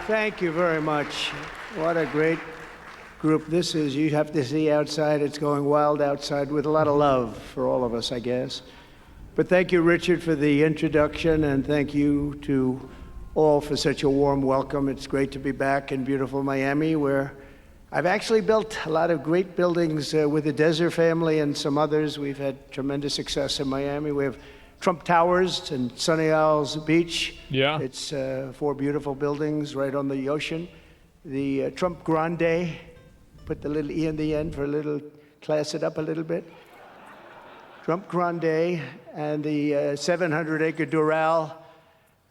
Thank you very much. What a great group this is. You have to see outside. It's going wild outside with a lot of love for all of us, I guess. But thank you, Richard, for the introduction, and thank you to all for such a warm welcome. It's great to be back in beautiful Miami, where I've actually built a lot of great buildings with the Desert family and some others. We've had tremendous success in Miami. We have Trump Towers and Sunny Isles Beach. Yeah. It's 4 beautiful buildings right on the ocean. The Trump Grande, put the little E in the end for a little, class it up a little bit. Trump Grande and the 700-acre Doral.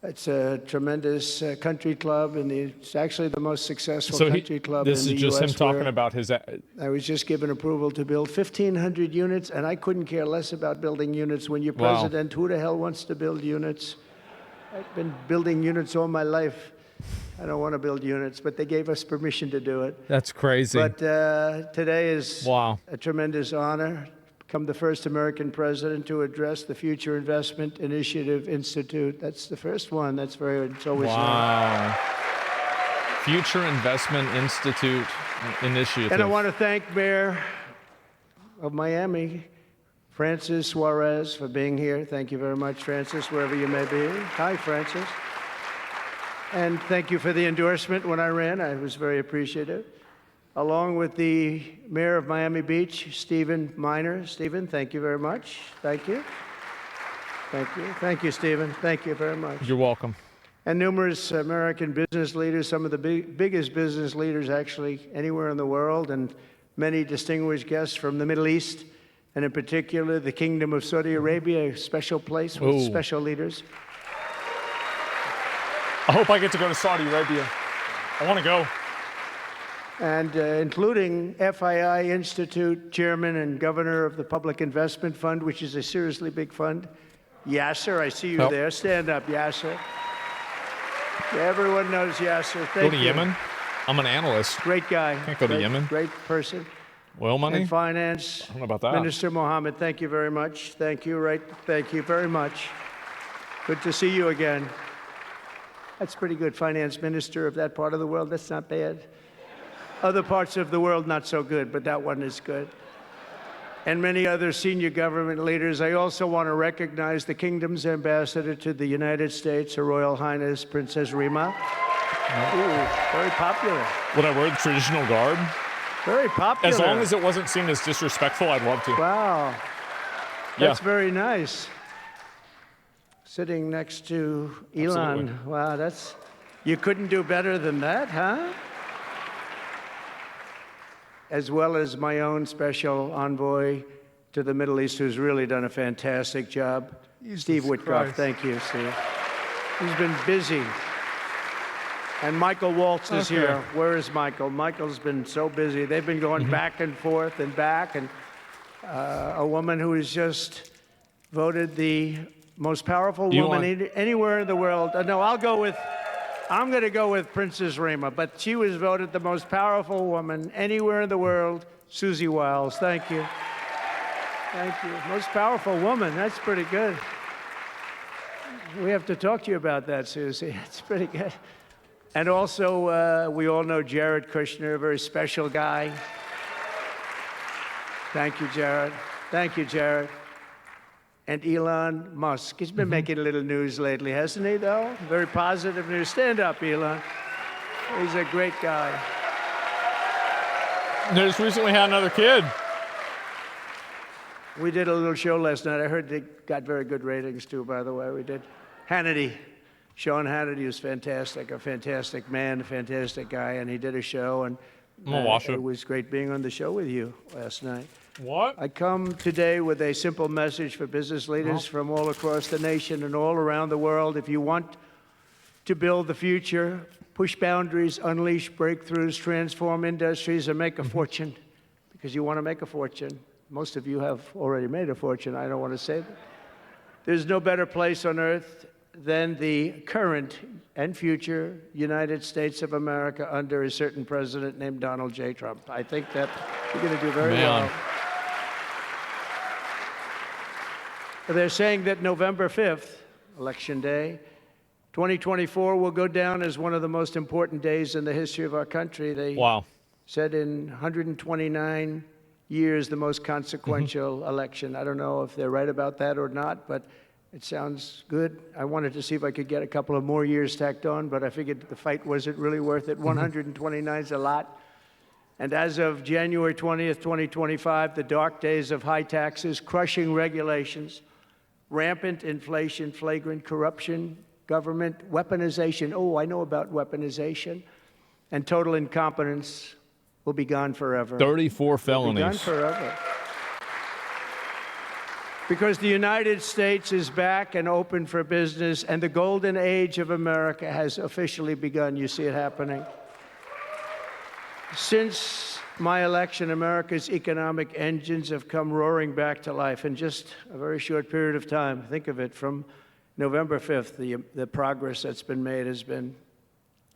It's a tremendous country club, and it's actually the most successful country club in the U.S. This is just him talking about his... I was just given approval to build 1,500 units, and I couldn't care less about building units. When you're president, who the hell wants to build units? I've been building units all my life. I don't want to build units, but they gave us permission to do it. That's crazy. But today is a tremendous honor. Become the first American president to address the Future Investment Initiative Institute. That's the first one. That's very, it's always nice. Future Investment Institute Initiative. And I want to thank Mayor of Miami, Francis Suarez, for being here. Thank you very much, Francis, wherever you may be. Hi, Francis. And thank you for the endorsement when I ran. I was very appreciative. Along with the Mayor of Miami Beach, Stephen Miner. Stephen, thank you very much. Thank you. Thank you. Thank you, Stephen. Thank you very much. You're welcome. And numerous American business leaders, some of the biggest business leaders actually anywhere in the world, and many distinguished guests from the Middle East, and in particular the Kingdom of Saudi Arabia, a special place with special leaders. I hope I get to go to Saudi Arabia. I want to go. And including FII Institute Chairman and Governor of the Public Investment Fund, which is a seriously big fund. Yasser, I see you there. Stand up, Yasser. Everyone knows Yasser. Thank you. Go to Yemen? I'm an analyst. Great guy. Can't go to Yemen. Great person. Oil money? And finance. I don't know about that. Minister Mohammed, thank you very much. Thank you, Thank you very much. Good to see you again. That's pretty good. Finance minister of that part of the world. That's not bad. Other parts of the world, not so good, but that one is good. And many other senior government leaders. I also want to recognize the Kingdom's ambassador to the United States, Her Royal Highness Princess Rima. Ooh, very popular. Would I wear the traditional garb? Very popular. As long as it wasn't seen as disrespectful, I'd love to. Wow. That's very nice. Sitting next to Elon. Absolutely. Wow, you couldn't do better than that, huh? As well as my own special envoy to the Middle East, who's really done a fantastic job. Steve Witkoff. Thank you, Steve. He's been busy. And Michael Waltz is here. Where is Michael? Michael's been so busy. They've been going back and forth and back. And a woman who is just voted the most powerful woman anywhere in the world. No, I'm going to go with Princess Rima, but she was voted the most powerful woman anywhere in the world, Susie Wiles. Thank you. Thank you. Most powerful woman. That's pretty good. We have to talk to you about that, Susie. It's pretty good. And also, we all know Jared Kushner, a very special guy. Thank you, Jared. Thank you, Jared. And Elon Musk. He's been making a little news lately, hasn't he, though? Very positive news. Stand up, Elon. He's a great guy. They just recently had another kid. We did a little show last night. I heard they got very good ratings, too, by the way. We did. Hannity. Sean Hannity was fantastic, a fantastic man, a fantastic guy, and he did a show. And it was great being on the show with you last night. What? I come today with a simple message for business leaders from all across the nation and all around the world. If you want to build the future, push boundaries, unleash breakthroughs, transform industries, and make a fortune, because you want to make a fortune. Most of you have already made a fortune. I don't want to say that. There's no better place on earth than the current and future United States of America under a certain president named Donald J. Trump. I think that you're going to do very well. They're saying that November 5th, Election Day, 2024 will go down as one of the most important days in the history of our country. They said in 129 years, the most consequential election. I don't know if they're right about that or not, but it sounds good. I wanted to see if I could get a couple of more years tacked on, but I figured the fight wasn't really worth it. 129 is a lot. And as of January 20th, 2025, the dark days of high taxes, crushing regulations, rampant inflation, flagrant corruption, government weaponization. Oh, I know about weaponization. And total incompetence will be gone forever. 34 felonies. Will be gone forever. Because the United States is back and open for business, and the golden age of America has officially begun. You see it happening. Since my election, America's economic engines have come roaring back to life in just a very short period of time. Think of it, from November 5th, the progress that's been made has been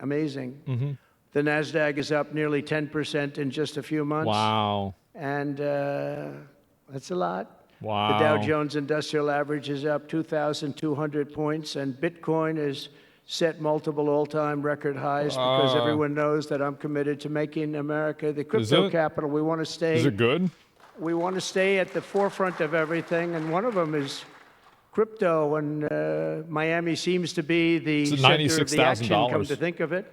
amazing. The NASDAQ is up nearly 10% in just a few months. Wow. And that's a lot. Wow. The Dow Jones Industrial Average is up 2,200 points, and Bitcoin has set multiple all-time record highs because everyone knows that I'm committed to making America the crypto capital. We want to stay. Is it good? We want to stay at the forefront of everything, and one of them is crypto, and Miami seems to be the center of the action, come to think of it,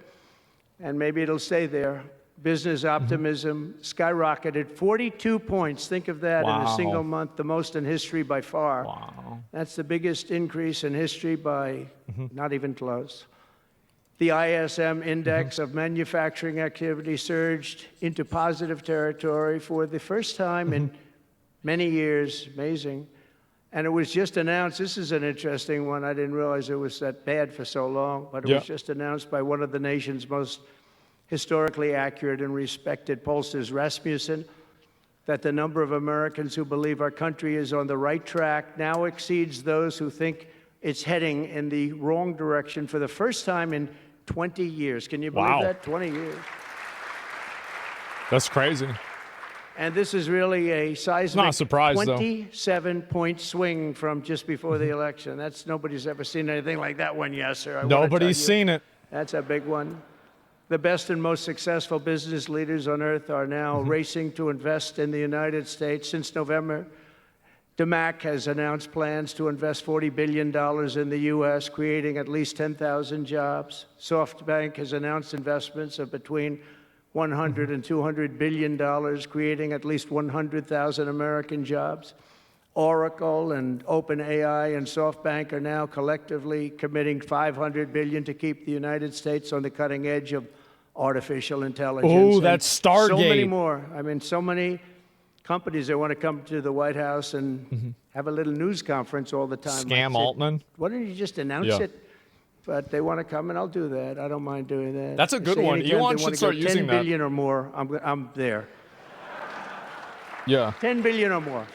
and maybe it'll stay there. Business optimism skyrocketed 42 points. Think of that in a single month, the most in history by far. Wow. That's the biggest increase in history by not even close. The ISM index of manufacturing activity surged into positive territory for the first time in many years. Amazing. And it was just announced, this is an interesting one, I didn't realize it was that bad for so long, but it was just announced by one of the nation's most historically accurate and respected pollsters, Rasmussen, that the number of Americans who believe our country is on the right track now exceeds those who think it's heading in the wrong direction for the first time in 20 years. Can you believe that? 20 years. That's crazy. And this is really a seismic not a surprise, 27-point swing from just before the election. That's nobody's ever seen anything like that one, yes, sir. Nobody's seen it. That's a big one. The best and most successful business leaders on earth are now racing to invest in the United States. Since November, DeMac has announced plans to invest $40 billion in the U.S., creating at least 10,000 jobs. SoftBank has announced investments of between $100 and $200 billion, creating at least 100,000 American jobs. Oracle and OpenAI and SoftBank are now collectively committing $500 billion to keep the United States on the cutting edge of artificial intelligence. Oh, that's Stargate. So many more. I mean, so many companies that want to come to the White House and have a little news conference all the time. Scam Altman. Why don't you just announce it? But they want to come, and I'll do that. I don't mind doing that. That's a good one. Elon should start using that. 10 billion or more, I'm there. Yeah. 10 billion or more.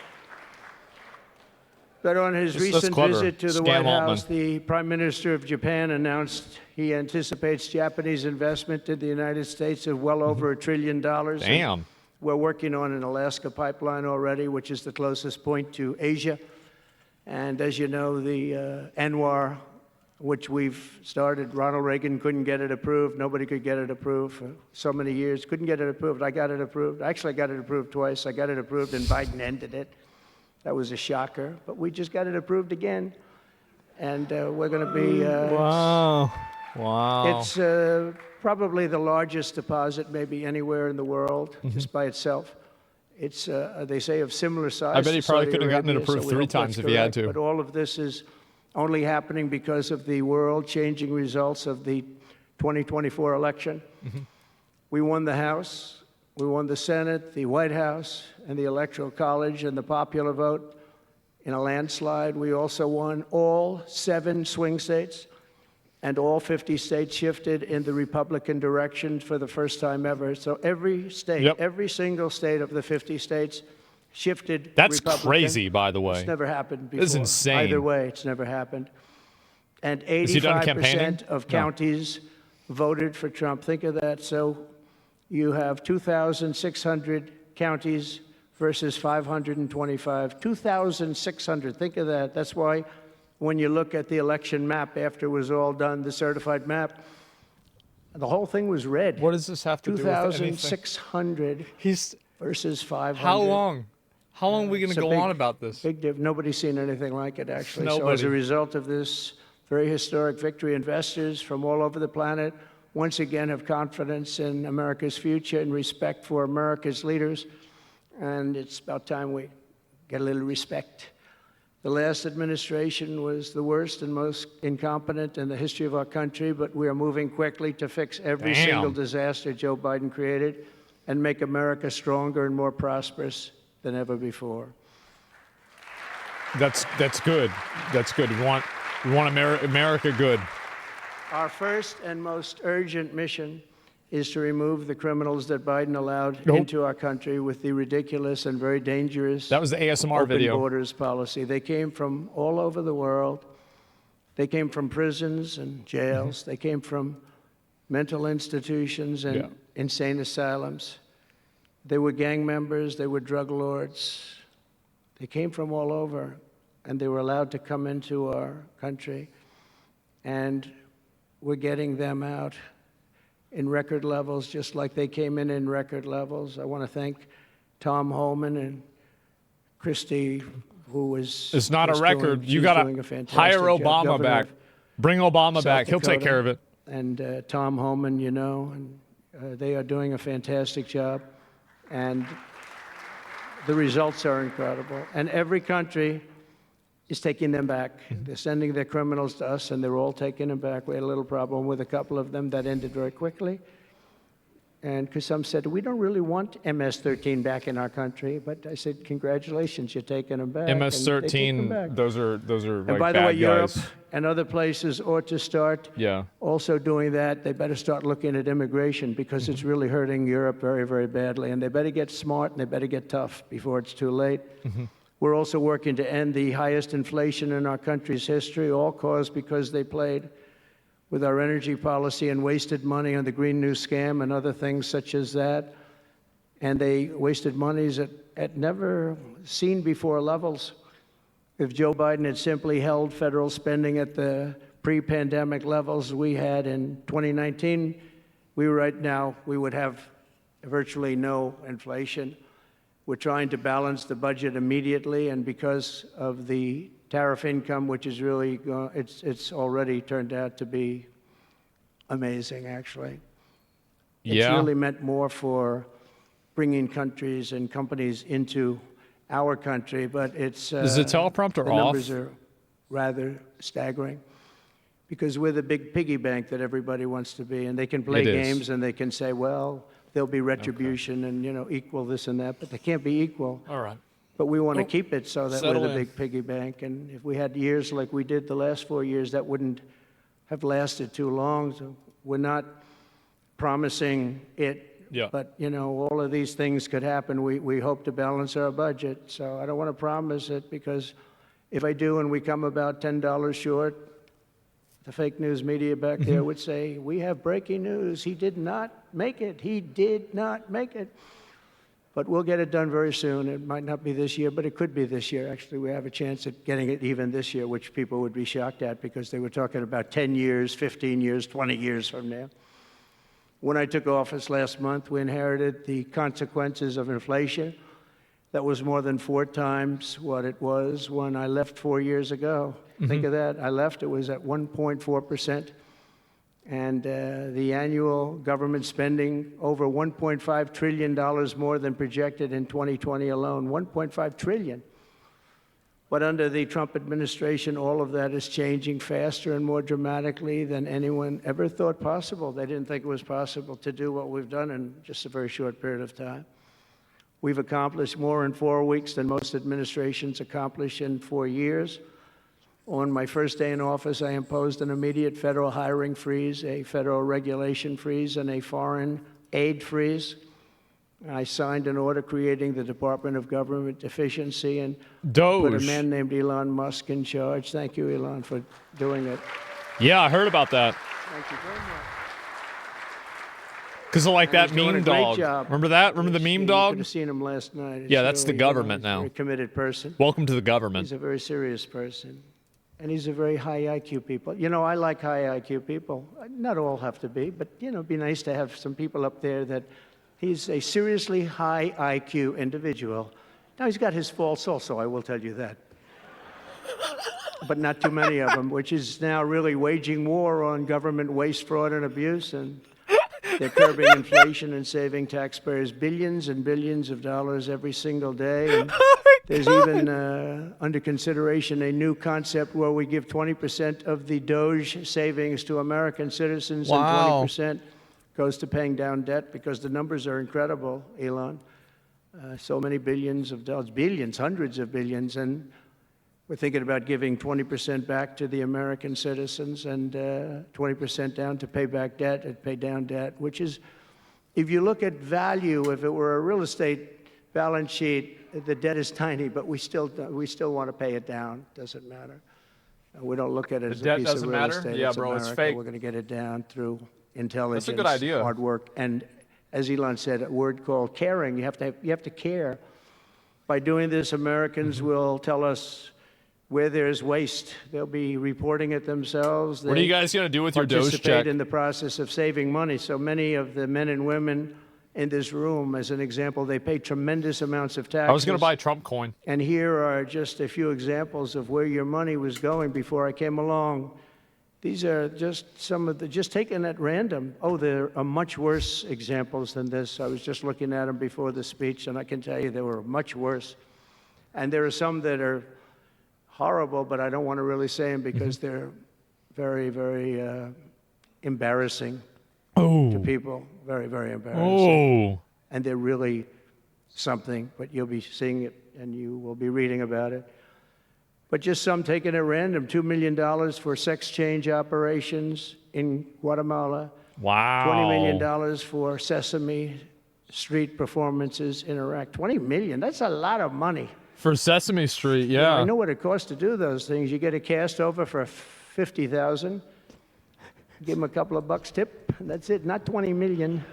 But on his recent visit to the White House, the Prime Minister of Japan announced he anticipates Japanese investment in the United States of well over $1 trillion. Damn. We're working on an Alaska pipeline already, which is the closest point to Asia. And as you know, the ANWR, which we've started, Ronald Reagan couldn't get it approved. Nobody could get it approved for so many years. Couldn't get it approved. I got it approved. Actually, I got it approved twice. I got it approved, and Biden ended it. That was a shocker, but we just got it approved again, and we're going to be. Wow! It's probably the largest deposit maybe anywhere in the world, just by itself. It's they say of similar size. I bet he probably could have gotten it approved 3 times if he had to. But all of this is only happening because of the world-changing results of the 2024 election. We won the House. We won the Senate, the White House, and the Electoral College, and the popular vote in a landslide. We also won all 7 swing states, and all 50 states shifted in the Republican direction for the first time ever. So every state, every single state of the 50 states shifted That's Republican. Crazy, by the way. It's never happened before. This is insane. Either way, it's never happened. And 85% of counties voted for Trump. Think of that. So you have 2,600 counties versus 525. 2,600. Think of that. That's why When you look at the election map after it was all done, the certified map, the whole thing was red. What does this have to do with anything? 2,600 versus 500. How long? How long are we going to go on about this? Big nobody's seen anything like it, actually. Nobody. So as a result of this very historic victory, investors from all over the planet once again have confidence in America's future and respect for America's leaders. And it's about time we get a little respect. The last administration was the worst and most incompetent in the history of our country, but we are moving quickly to fix every single disaster Joe Biden created and make America stronger and more prosperous than ever before. That's good. That's good. We want America good. Our first and most urgent mission is to remove the criminals that Biden allowed into our country with the ridiculous and very dangerous that was the ASMR open video. borders policy. They came from all over the world. They came from prisons and jails. They came from mental institutions and insane asylums. They were gang members. They were drug lords. They came from all over, and they were allowed to come into our country. And we're getting them out in record levels, just like they came in record levels. I want to thank Tom Homan and Christie, who was... It's not a record. You got to hire Obama back. Bring Obama back. He'll take care of it. And Tom Homan, you know, and they are doing a fantastic job. And the results are incredible. And every country is taking them back. They're sending their criminals to us, and they're all taking them back. We had a little problem with a couple of them that ended very quickly. And because some said, we don't really want MS-13 back in our country. But I said, congratulations, you're taking them back. MS-13, those are like and by the way, bad Europe guys. and other places ought to start also doing that. They better start looking at immigration, because it's really hurting Europe very, very badly. And they better get smart, and they better get tough before it's too late. We're also working to end the highest inflation in our country's history, all caused because they played with our energy policy and wasted money on the Green New Scam and other things such as that. And they wasted monies at never seen before levels. If Joe Biden had simply held federal spending at the pre-pandemic levels we had in 2019, we would have virtually no inflation. We're trying to balance the budget immediately, and because of the tariff income, which is really, it's already turned out to be amazing, actually. It's really meant more for bringing countries and companies into our country, but it's... Is the teleprompter off? The numbers are rather staggering, because we're the big piggy bank that everybody wants to be, and they can play games and they can say, well, there'll be retribution and, you know, equal this and that, but they can't be equal. All right. But we want to keep it so that we're the in. big piggy bank. And if we had years like we did the last 4 years, that wouldn't have lasted too long. So we're not promising it. But, you know, all of these things could happen. We hope to balance our budget. So I don't want to promise it, because if I do and we come about $10 short, the fake news media back there would say, we have breaking news. He did not make it. He did not make it. But we'll get it done very soon. It might not be this year, but it could be this year. Actually, we have a chance at getting it even this year, which people would be shocked at, because they were talking about 10 years, 15 years, 20 years from now. When I took office last month, we inherited the consequences of inflation. That was more than 4 times what it was when I left 4 years ago. Think of that. I left, it was at 1.4%. And the annual government spending over $1.5 trillion more than projected in 2020 alone. $1.5 trillion. But under the Trump administration, all of that is changing faster and more dramatically than anyone ever thought possible. They didn't think it was possible to do what we've done in just a very short period of time. We've accomplished more in 4 weeks than most administrations accomplish in 4 years. On my first day in office, I imposed an immediate federal hiring freeze, a federal regulation freeze, and a foreign aid freeze. I signed an order creating the Department of Government Efficiency and put a man named Elon Musk in charge. Thank you, Elon, for doing it. Yeah, I heard about that. Thank you very much. Because of like that meme dog. Remember that? Remember the meme dog? You could have seen him last night. Yeah, that's the government now. now. He's a very committed person. Welcome to the government. He's a very serious person. And he's a very high IQ people. You know, I like high IQ people. Not all have to be, but, you know, it'd be nice to have some people up there that he's a seriously high IQ individual. Now, he's got his faults also, I will tell you that. But not too many of them, which is now really waging war on government waste, fraud, and abuse. And they're curbing inflation and saving taxpayers billions and billions of dollars every single day. And there's even under consideration a new concept where we give 20% of the Doge savings to American citizens, and 20% goes to paying down debt, because the numbers are incredible, Elon. So many billions of dollars, billions, hundreds of billions, and we're thinking about giving 20% back to the American citizens and 20% down to pay back debt and pay down debt, which is, if you look at value, if it were a real estate balance sheet, the debt is tiny, but we still want to pay it down. Doesn't matter. We don't look at it as a piece of real estate. Yeah, it's bro, America. It's fake. We're going to get it down through intelligence, That's a good idea. hard work, and as Elon said, a word called caring. You have to care. By doing this, Americans will tell us where there's waste. They'll be reporting it themselves. What are you guys going to do with your Doge check? Participate in the process of saving money. So many of the men and women in this room, as an example, they pay tremendous amounts of taxes. I was going to buy a Trump coin. And here are just a few examples of where your money was going before I came along. These are just some of the, just taken at random. Oh, there are much worse examples than this. I was just looking at them before the speech, and I can tell you they were much worse. And there are some that are horrible, but I don't want to really say them because they're very, very embarrassing to people. Very, very embarrassing. And they're really something, but you'll be seeing it and you will be reading about it. But just some taken at random, $2 million for sex change operations in Guatemala. Wow. $20 million for Sesame Street performances in Iraq. $20 million, that's a lot of money. For Sesame Street, yeah. You know, I know what it costs to do those things. You get a cast over for $50,000. Give them a couple of bucks tip. That's it, not 20 million.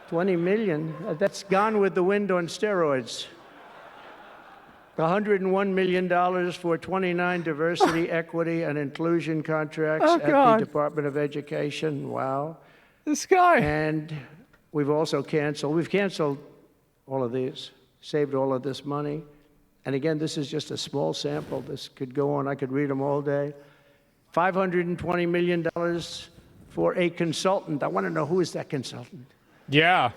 20 million, that's Gone with the Wind on steroids. $101 million for 29 diversity, equity, and inclusion contracts at the Department of Education. Wow. This guy. And we've also canceled all of these, saved all of this money. And again, this is just a small sample. This could go on. I could read them all day. $520 million for a consultant. I want to know, who is that consultant? Yeah.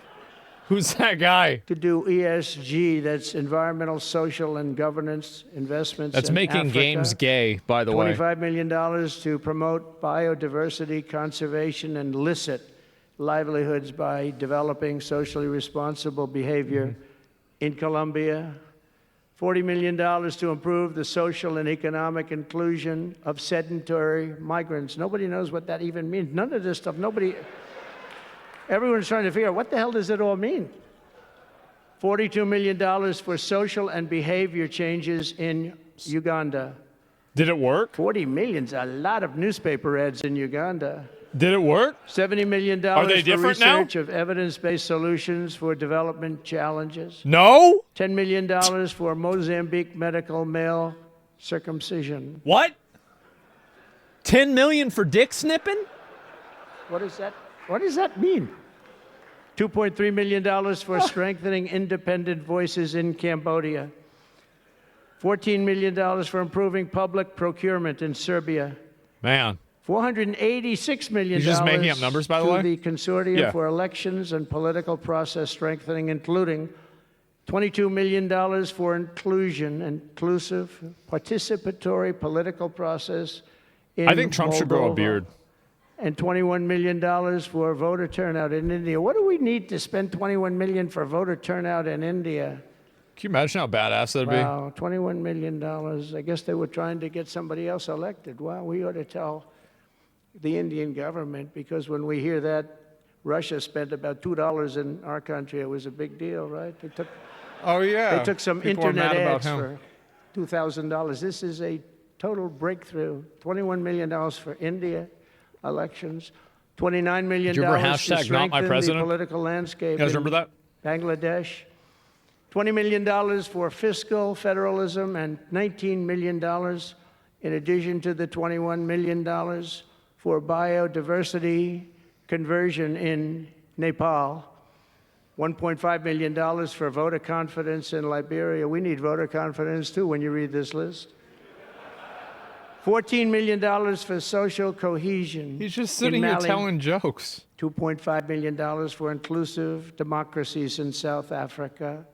Who's that guy? To do ESG, that's environmental, social, and governance investments. That's making Africa. games gay, by the way. $25 million to promote biodiversity, conservation, and illicit livelihoods by developing socially responsible behavior in Colombia. $40 million to improve the social and economic inclusion of sedentary migrants. Nobody knows what that even means. None of this stuff, everyone's trying to figure out, what the hell does it all mean? $42 million for social and behavior changes in Uganda. Did it work? 40 million's a lot of newspaper ads in Uganda. Did it work? $70 million Are they for different now? research of evidence-based solutions for development challenges. No? $10 million for Mozambique medical male circumcision. What? 10 million for dick snipping? What is that? What does that mean? $2.3 million for strengthening independent voices in Cambodia. $14 million for improving public procurement in Serbia. Man. $486 million. You're just making up numbers, by the way? To the Consortium for Elections and Political Process Strengthening, including $22 million for inclusive, participatory political process in I think Trump Moldova, should grow a beard. And $21 million for voter turnout in India. What do we need to spend $21 million for voter turnout in India? Can you imagine how badass that'd be? Wow, $21 million. I guess they were trying to get somebody else elected. Well, we ought to tell the Indian government, because when we hear that Russia spent about $2 in our country, it was a big deal, right? They took some internet ads for $2,000. This is a total breakthrough. $21 million for India elections. $29 million Did you remember to hashtag strengthen not my president? the political landscape. You guys remember that? Bangladesh. $20 million for fiscal federalism and $19 million in addition to the $21 million for biodiversity conversion in Nepal, $1.5 million for voter confidence in Liberia. We need voter confidence, too, when you read this list. $14 million for social cohesion. He's just sitting here telling jokes. $2.5 million for inclusive democracies in South Africa.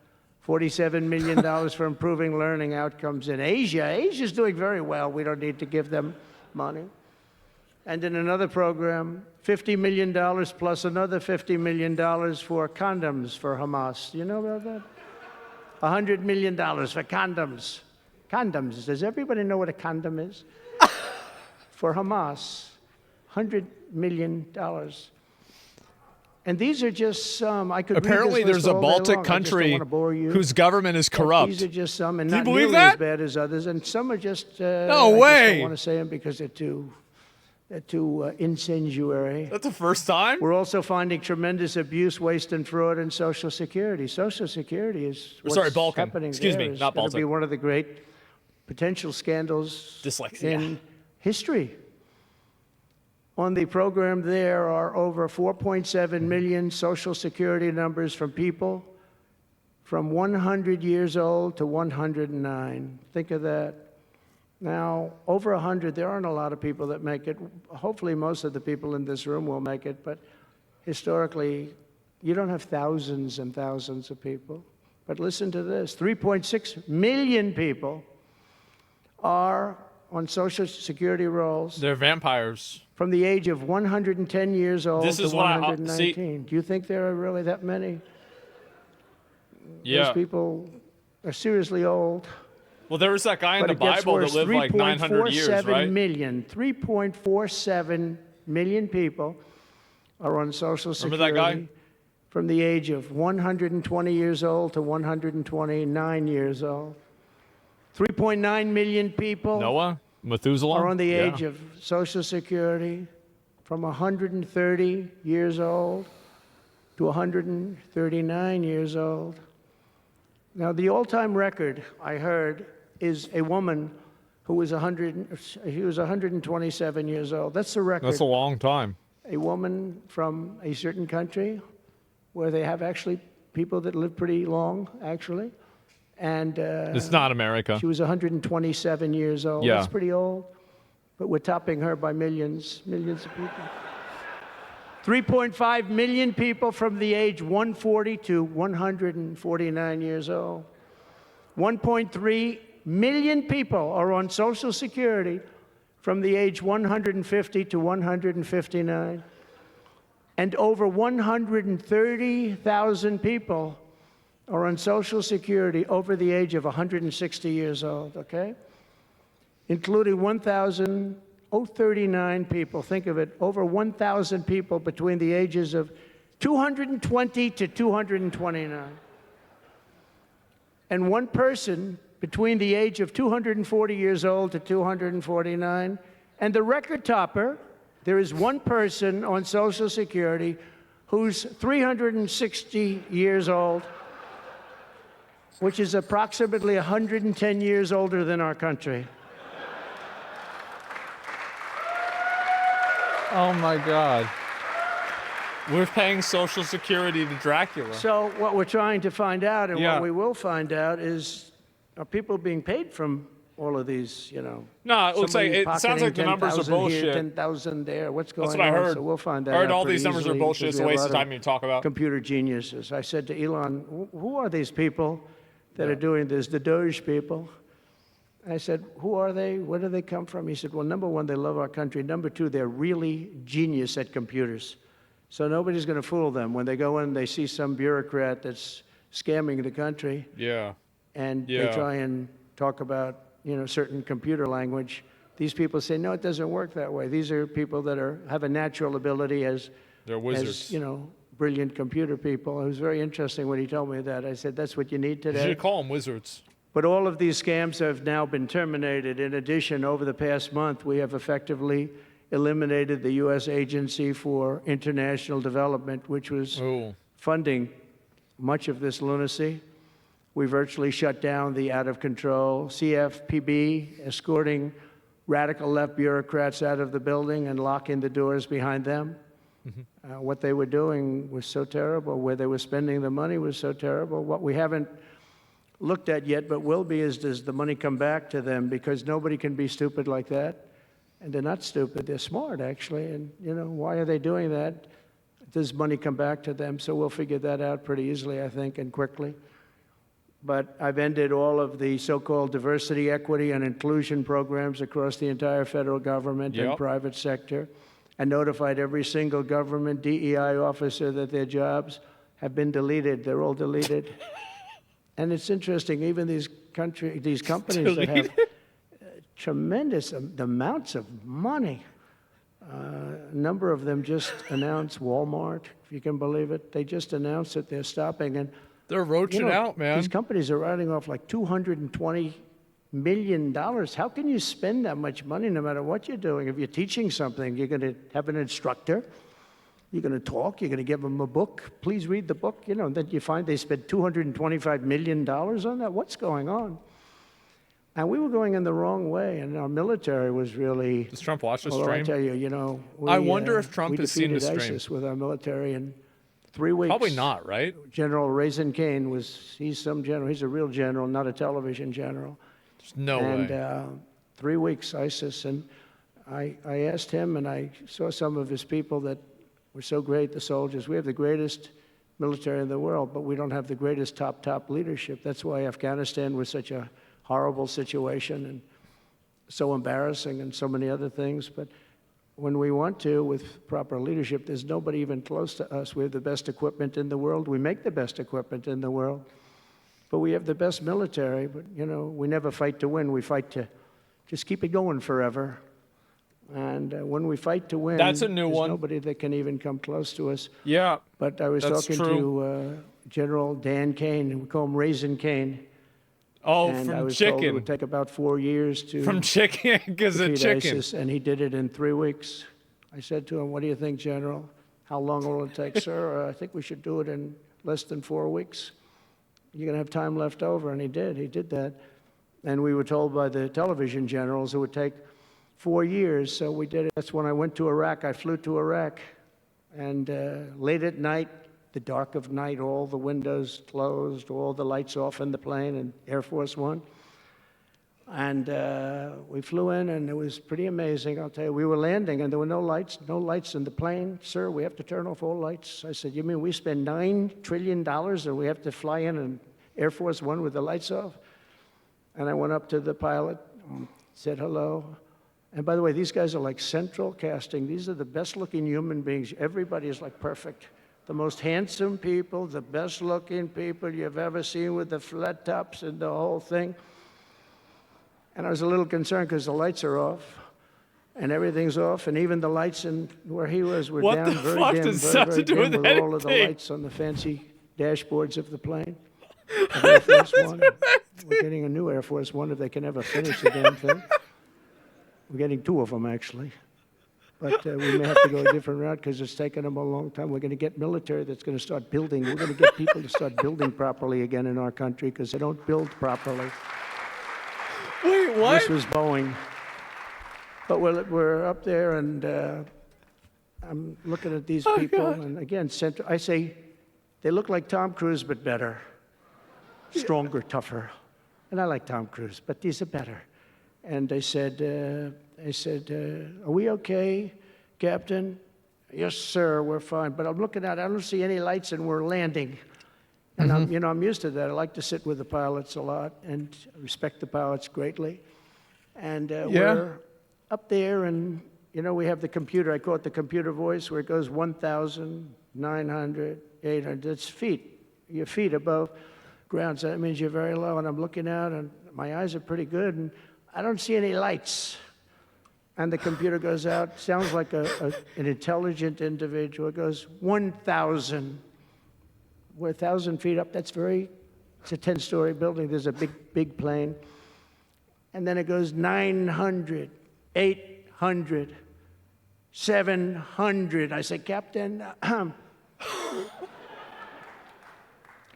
$47 million for improving learning outcomes in Asia. Asia's doing very well. We don't need to give them money. And in another program, $50 million plus another $50 million for condoms for Hamas. Do you know about that? $100 million for condoms. Condoms. Does everybody know what a condom is? For Hamas, $100 million. And these are just some. I could apparently read this list there's a all day Baltic long. country whose government is corrupt. These are just some, and Do you not believe nearly that? as bad as others. And some are just. No I way. just don't want to say them because they're too incendiary. That's the first time? We're also finding tremendous abuse, waste, and fraud in Social Security. Social Security is what's Balkan. happening Excuse there me, is not going to Baltic. be one of the great potential scandals in history. On the program, there are over 4.7 million Social Security numbers from people from 100 years old to 109. Think of that. Now, over 100, there aren't a lot of people that make it. Hopefully, most of the people in this room will make it, but historically, you don't have thousands and thousands of people. But listen to this, 3.6 million people are on Social Security rolls. They're vampires. From the age of 110 years old This to is what 119. Do you think there are really that many? Yeah. Those people are seriously old. Well, there was that guy in But the it gets Bible worse. that lived like 900 years, right? 3.47 million people are on Social Security. Remember that guy? From the age of 120 years old to 129 years old. 3.9 million people Noah? Methuselah? are on the age of Social Security from 130 years old to 139 years old. Now, the all-time record, I heard, is a woman who was 127 years old. That's the record. That's a long time. A woman from a certain country where they have actually people that live pretty long, actually. And It's not America. she was 127 years old. Yeah. That's pretty old. But we're topping her by millions of people. 3.5 million people from the age 140 to 149 years old. 1.3 million people are on Social Security from the age 150 to 159. And over 130,000 people are on Social Security over the age of 160 years old, okay? Including 1,039 people, think of it, over 1,000 people between the ages of 220 to 229. And one person between the age of 240 years old to 249. And the record topper, there is one person on Social Security who's 360 years old, which is approximately 110 years older than our country. Oh, my God. We're paying Social Security to Dracula. So what we're trying to find out, and what we will find out, is are people being paid from all of these, you know? No, it looks like it sounds like the numbers are 10,000 bullshit. Here, 10,000 there. What's going on? That's what I heard. So we'll find that I heard out all pretty these numbers are easily, bullshit. It's because a we have waste of lot time to talk about. Computer geniuses. I said to Elon, who are these people that are doing this? The Doge people. I said, who are they? Where do they come from? He said, well, number one, they love our country. Number two, they're really genius at computers. So nobody's going to fool them. When they go in, they see some bureaucrat that's scamming the country. Yeah. And they try and talk about, you know, certain computer language. These people say, no, it doesn't work that way. These are people that have a natural ability as, they're wizards. as, you know, brilliant computer people. It was very interesting when he told me that. I said, that's what you need today. You should call them wizards. But all of these scams have now been terminated. In addition, over the past month, we have effectively eliminated the U.S. Agency for International Development, which was funding much of this lunacy. We virtually shut down the out-of-control CFPB, escorting radical left bureaucrats out of the building and locking the doors behind them. What they were doing was so terrible. Where they were spending the money was so terrible. What we haven't looked at yet, but will be, is does the money come back to them? Because nobody can be stupid like that. And they're not stupid. They're smart, actually. And, why are they doing that? Does money come back to them? So we'll figure that out pretty easily, I think, and quickly. But I've ended all of the so-called diversity, equity, and inclusion programs across the entire federal government and private sector, and notified every single government DEI officer that their jobs have been deleted. They're all deleted. And it's interesting, even these companies that have tremendous amounts of money, a number of them just announced, Walmart, if you can believe it, they just announced that they're stopping. And they're roaching out, man. These companies are writing off like $220 million. How can you spend that much money no matter what you're doing? If you're teaching something, you're going to have an instructor. You're going to talk. You're going to give them a book. Please read the book. And then you find they spent $225 million on that. What's going on? And we were going in the wrong way, and our military was really... Does Trump watch the stream? I tell you, I wonder if Trump has seen the stream. We defeated ISIS with our military in 3 weeks. Probably not, right? General Raisin Kane he's some general. He's a real general, not a television general. There's no way. And 3 weeks, ISIS. And I asked him, and I saw some of his people that were so great, the soldiers. We have the greatest military in the world, but we don't have the greatest top leadership. That's why Afghanistan was such a horrible situation and so embarrassing and so many other things. But when we want to, with proper leadership, there's nobody even close to us. We have the best equipment in the world. We make the best equipment in the world. But we have the best military. But, we never fight to win. We fight to just keep it going forever. And when we fight to win, that's a new there's one. Nobody that can even come close to us. Yeah, but I was talking to General Dan Kane, we call him Raisin Kane. Oh, and from I was chicken. Told it would take about 4 years to from chicken because of chicken. ISIS, and he did it in 3 weeks. I said to him, "What do you think, General? How long will it take, sir? I think we should do it in less than 4 weeks. You're going to have time left over." And he did. He did that. And we were told by the television generals it would take 4 years. So we did it. That's when I went to Iraq. I flew to Iraq, and late at night, the dark of night, all the windows closed, all the lights off in the plane, and Air Force One. And we flew in, and it was pretty amazing. I'll tell you, we were landing, and there were no lights in the plane. "Sir, we have to turn off all lights." I said, "You mean we spend $9 trillion, and we have to fly in an Air Force One with the lights off?" And I went up to the pilot, said hello. And by the way, these guys are like central casting. These are the best-looking human beings. Everybody is like perfect. The most handsome people, the best-looking people you've ever seen with the flat tops and the whole thing. And I was a little concerned because the lights are off, and everything's off, and even the lights in where he was were down, very dim, very dim, with all of the lights on the fancy dashboards of the plane. Of Air Force One. We're getting a new Air Force One if they can ever finish the damn thing. We're getting 2 of them, actually. But we may have to go a different route because it's taken them a long time. We're going to get military that's going to start building. We're going to get people to start building properly again in our country because they don't build properly. Wait, what? This was Boeing. But we're up there, and I'm looking at these people. And again, I say they look like Tom Cruise, but better. Stronger, tougher. And I like Tom Cruise, but these are better. And they said, "Are we okay, Captain?" "Yes, sir, we're fine." But I'm looking out, I don't see any lights, and we're landing. And I'm used to that. I like to sit with the pilots a lot and respect the pilots greatly. And we're up there, and we have the computer. I call it the computer voice, where it goes 1,900, 800. It's feet. Your feet above ground. So that means you're very low. And I'm looking out, and my eyes are pretty good, and I don't see any lights. And the computer goes out, sounds like an intelligent individual. It goes 1,000. We're 1,000 feet up. It's a 10-story building. There's a big plane. And then it goes 900, 800, 700. I say, "Captain,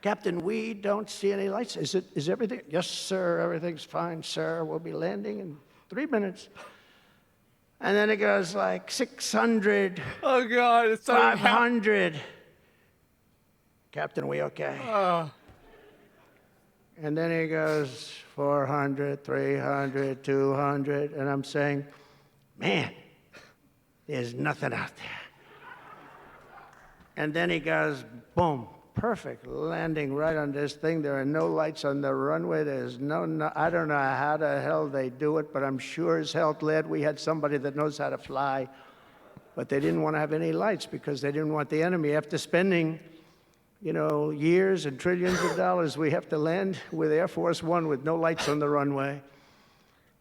Captain, we don't see any lights. Is everything?" "Yes, sir, everything's fine, sir. We'll be landing in 3 minutes." And then it goes like 600. Oh, God. It's 500. Captain, are we okay? And then he goes 400, 300, 200. And I'm saying, man, there's nothing out there. And then he goes, boom, perfect landing right on this thing. There are no lights on the runway. There's no, I don't know how the hell they do it, but I'm sure as hell glad we had somebody that knows how to fly. But they didn't want to have any lights because they didn't want the enemy. After spending, years and trillions of dollars, we have to land with Air Force One with no lights on the runway.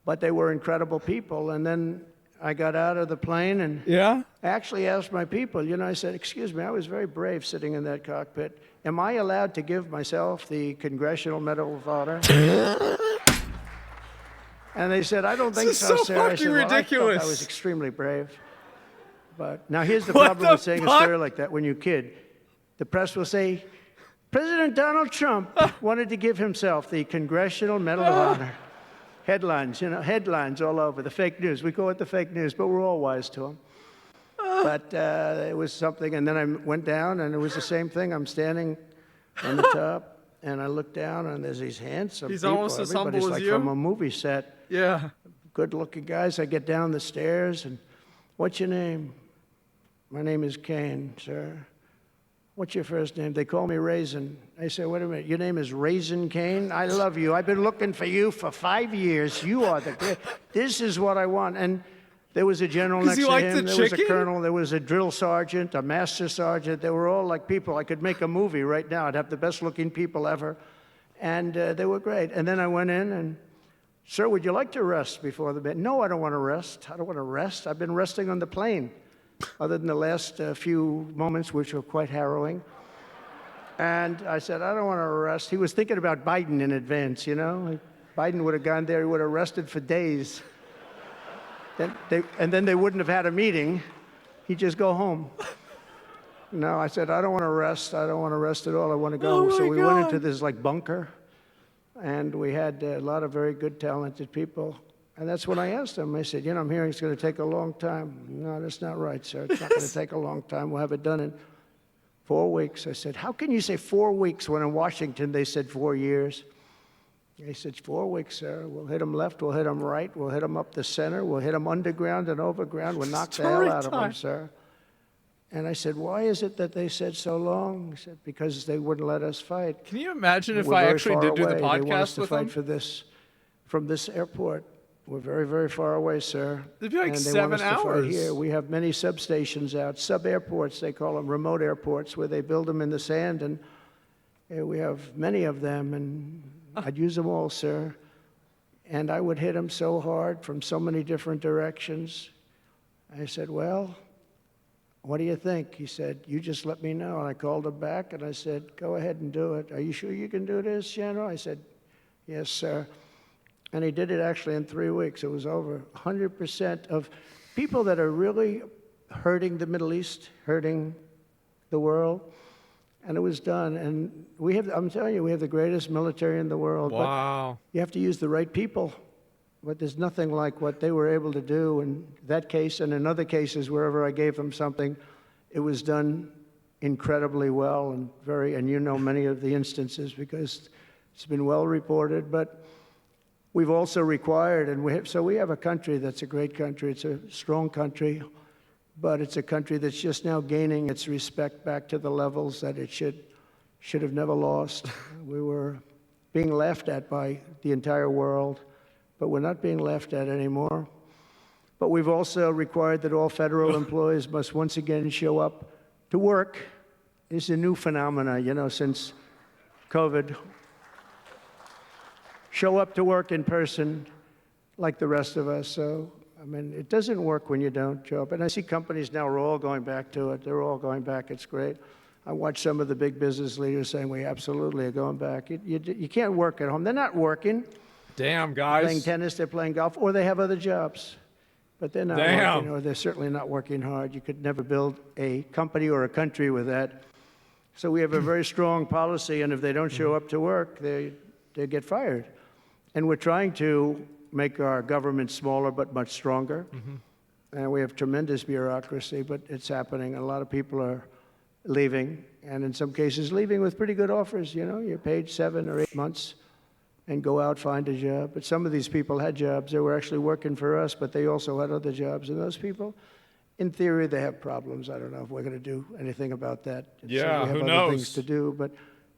But they were incredible people. And then I got out of the plane and actually asked my people, I said, excuse me, I was very brave sitting in that cockpit. Am I allowed to give myself the Congressional Medal of Honor? And they said, I don't think so, sir. Fucking I said, well, ridiculous. I was extremely brave. But now here's the problem with saying a story like that when you kid. The press will say, President Donald Trump wanted to give himself the Congressional Medal of Honor. Headlines, headlines all over, the fake news. We call it the fake news, but we're all wise to them. But it was something, and then I went down, and it was the same thing. I'm standing on the top, and I look down, and there's these handsome people. Almost as humble as Everybody's like from a movie set. Yeah. Good-looking guys. I get down the stairs, and what's your name? My name is Kane, sir. What's your first name? They call me Raisin. I say, wait a minute, your name is Raisin Kane? I love you. I've been looking for you for 5 years. You are the great. This is what I want. And there was a general next to him. There was a colonel. There was a drill sergeant, a master sergeant. They were all like people. I could make a movie right now. I'd have the best-looking people ever. And they were great. And then I went in and, sir, would you like to rest before the bed? No, I don't want to rest. I don't want to rest. I've been resting on the plane, other than the last few moments, which were quite harrowing. And I said, I don't want to rest. He was thinking about Biden in advance, Biden would have gone there. He would have rested for days. And then they wouldn't have had a meeting. He'd just go home. No, I said, I don't want to rest. I don't want to rest at all. I want to go. So we went into this bunker, and we had a lot of very good, talented people. And that's when I asked him. I said, I'm hearing it's going to take a long time. No, that's not right, sir. It's not going to take a long time. We'll have it done in 4 weeks. I said, how can you say 4 weeks when in Washington they said 4 years? He said, 4 weeks, sir. We'll hit them left. We'll hit them right. We'll hit them up the center. We'll hit them underground and overground. We'll knock the hell out of them, sir. And I said, why is it that they said so long? He said, because they wouldn't let us fight. Can you imagine if I actually did do the podcast they want us to with fight them? for this, from this airport. We're very, very far away, sir. It'd be like and they 7 want us to fight hours. here. We have many substations out, sub-airports, they call them, remote airports, where they build them in the sand, and we have many of them, and I'd use them all, sir. And I would hit them so hard from so many different directions. I said, well, what do you think? He said, you just let me know. And I called him back, and I said, go ahead and do it. Are you sure you can do this, General? I said, yes, sir. And he did it actually in 3 weeks. It was over 100% of people that are really hurting the Middle East, hurting the world. And it was done. And I'm telling you, we have the greatest military in the world. Wow. But you have to use the right people. But there's nothing like what they were able to do in that case and in other cases, wherever I gave them something, it was done incredibly well and many of the instances because it's been well reported. But we've also required, and we have a country that's a great country. It's a strong country, but it's a country that's just now gaining its respect back to the levels that it should have never lost. We were being laughed at by the entire world, but we're not being laughed at anymore. But we've also required that all federal employees must once again show up to work. It's a new phenomena, since COVID. Show up to work in person like the rest of us. So, it doesn't work when you don't show up. And I see companies now are all going back to it. They're all going back. It's great. I watch some of the big business leaders saying, we absolutely are going back. You can't work at home. They're not working. Damn, guys. Playing tennis, they're playing golf, or they have other jobs. But they're not working, or they're certainly not working hard. You could never build a company or a country with that. So we have a very strong policy, and if they don't show up to work, they get fired. And we're trying to make our government smaller but much stronger. And we have tremendous bureaucracy, but it's happening. A lot of people are leaving, and in some cases leaving with pretty good offers. You know, you're paid 7 or 8 months and go out, find a job. But some of these people had jobs. They were actually working for us, but they also had other jobs. And those people, in theory, they have problems. I don't know if we're going to do anything about that. Yeah, we have who other knows? things to do, but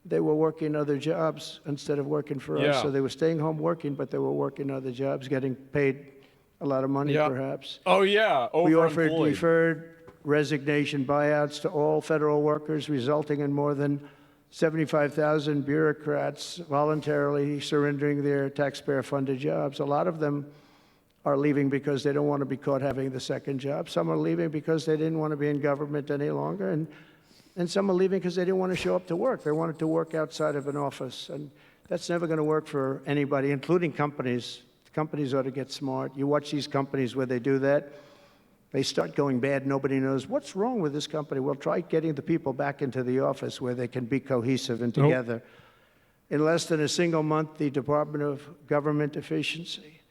they were working other jobs instead of working for us. So they were staying home working, but they were working other jobs, getting paid a lot of money, perhaps. Oh, yeah. We offered deferred resignation buyouts to all federal workers, resulting in more than 75,000 bureaucrats voluntarily surrendering their taxpayer-funded jobs. A lot of them are leaving because they don't want to be caught having the second job. Some are leaving because they didn't want to be in government any longer. And some are leaving because they didn't want to show up to work. They wanted to work outside of an office. And that's never going to work for anybody, including companies. Companies ought to get smart. You watch these companies where they do that. They start going bad. Nobody knows what's wrong with this company. Well, try getting the people back into the office where they can be cohesive and together. In less than a single month, the Department of Government Efficiency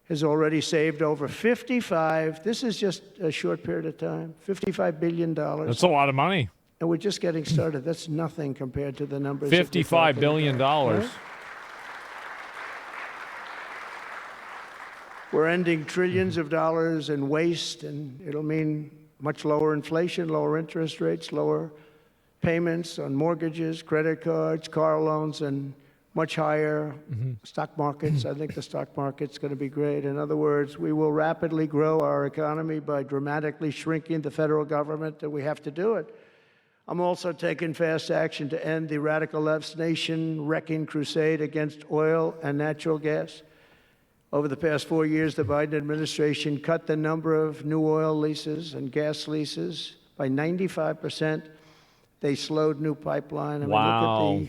has already saved over this is just a short period of time, $55 billion. That's a lot of money. And we're just getting started. That's nothing compared to the numbers. $55 billion. Right? We're ending trillions of dollars in waste, and it'll mean much lower inflation, lower interest rates, lower payments on mortgages, credit cards, car loans, and much higher stock markets. I think the stock market's going to be great. In other words, we will rapidly grow our economy by dramatically shrinking the federal government, and we have to do it. I'm also taking fast action to end the radical left's nation-wrecking crusade against oil and natural gas. Over the past 4 years, the Biden administration cut the number of new oil leases and gas leases by 95%. They slowed new pipeline. I mean,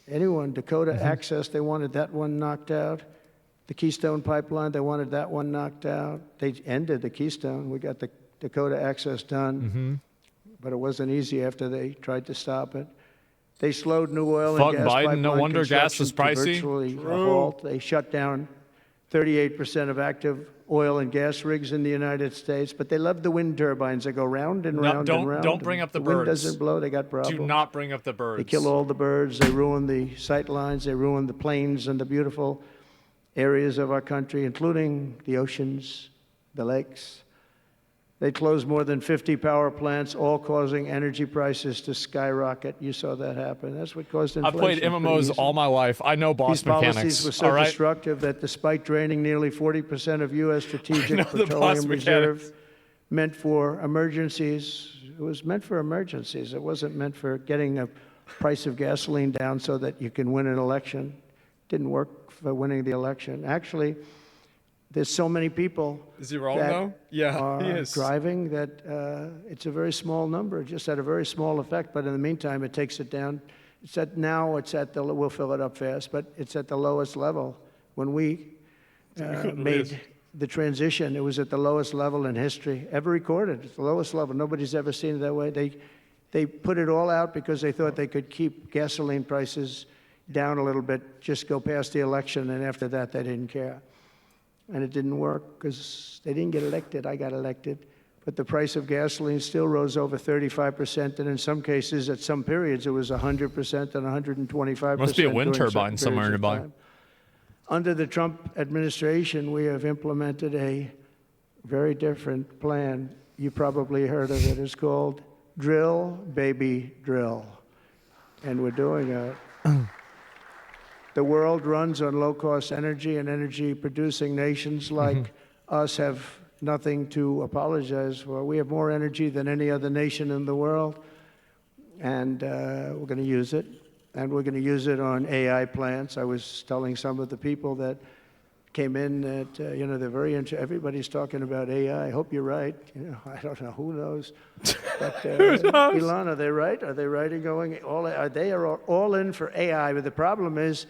look at Dakota Access, they wanted that one knocked out. The Keystone Pipeline, they wanted that one knocked out. They ended the Keystone. We got the Dakota Access done, but it wasn't easy after they tried to stop it. They slowed new oil and gas Biden, pipeline no wonder gas is pricey. Virtually a halt. They shut down 38% of active oil and gas rigs in the United States, but they love the wind turbines. They go round and round and round. Don't bring up the birds. The wind doesn't blow. They got problems. Do not bring up the birds. They kill all the birds. They ruin the sight lines. They ruin the plains and the beautiful areas of our country, including the oceans, the lakes. They closed more than 50 power plants, all causing energy prices to skyrocket. You saw that happen. That's what caused inflation. I've played MMOs all my life. I know boss mechanics. These policies were so destructive that despite draining nearly 40% of U.S. strategic petroleum reserve meant for emergencies, it was meant for emergencies. It wasn't meant for getting a price of gasoline down so that you can win an election. It didn't work for winning the election. Actually, there's so many people are driving that it's a very small number. It just had a very small effect, but in the meantime, it takes it down. We'll fill it up fast, but it's at the lowest level. When we made the transition, it was at the lowest level in history ever recorded. It's the lowest level. Nobody's ever seen it that way. They put it all out because they thought they could keep gasoline prices down a little bit, just go past the election, and after that, they didn't care. And it didn't work because they didn't get elected. I got elected. But the price of gasoline still rose over 35%, and in some cases, at some periods, it was 100% and 125%. Must be a wind turbine somewhere nearby. Under the Trump administration, we have implemented a very different plan. You probably heard of it. It's called Drill, Baby, Drill. And we're doing it. The world runs on low-cost energy, and energy-producing nations like us have nothing to apologize for. We have more energy than any other nation in the world, and we're going to use it. And we're going to use it on AI plants. I was telling some of the people that came in that, they're very interested. Everybody's talking about AI. I hope you're right. I don't know. Who knows? But, who knows? Elon, are they right? Are they right in going they are all in for AI? But the problem is,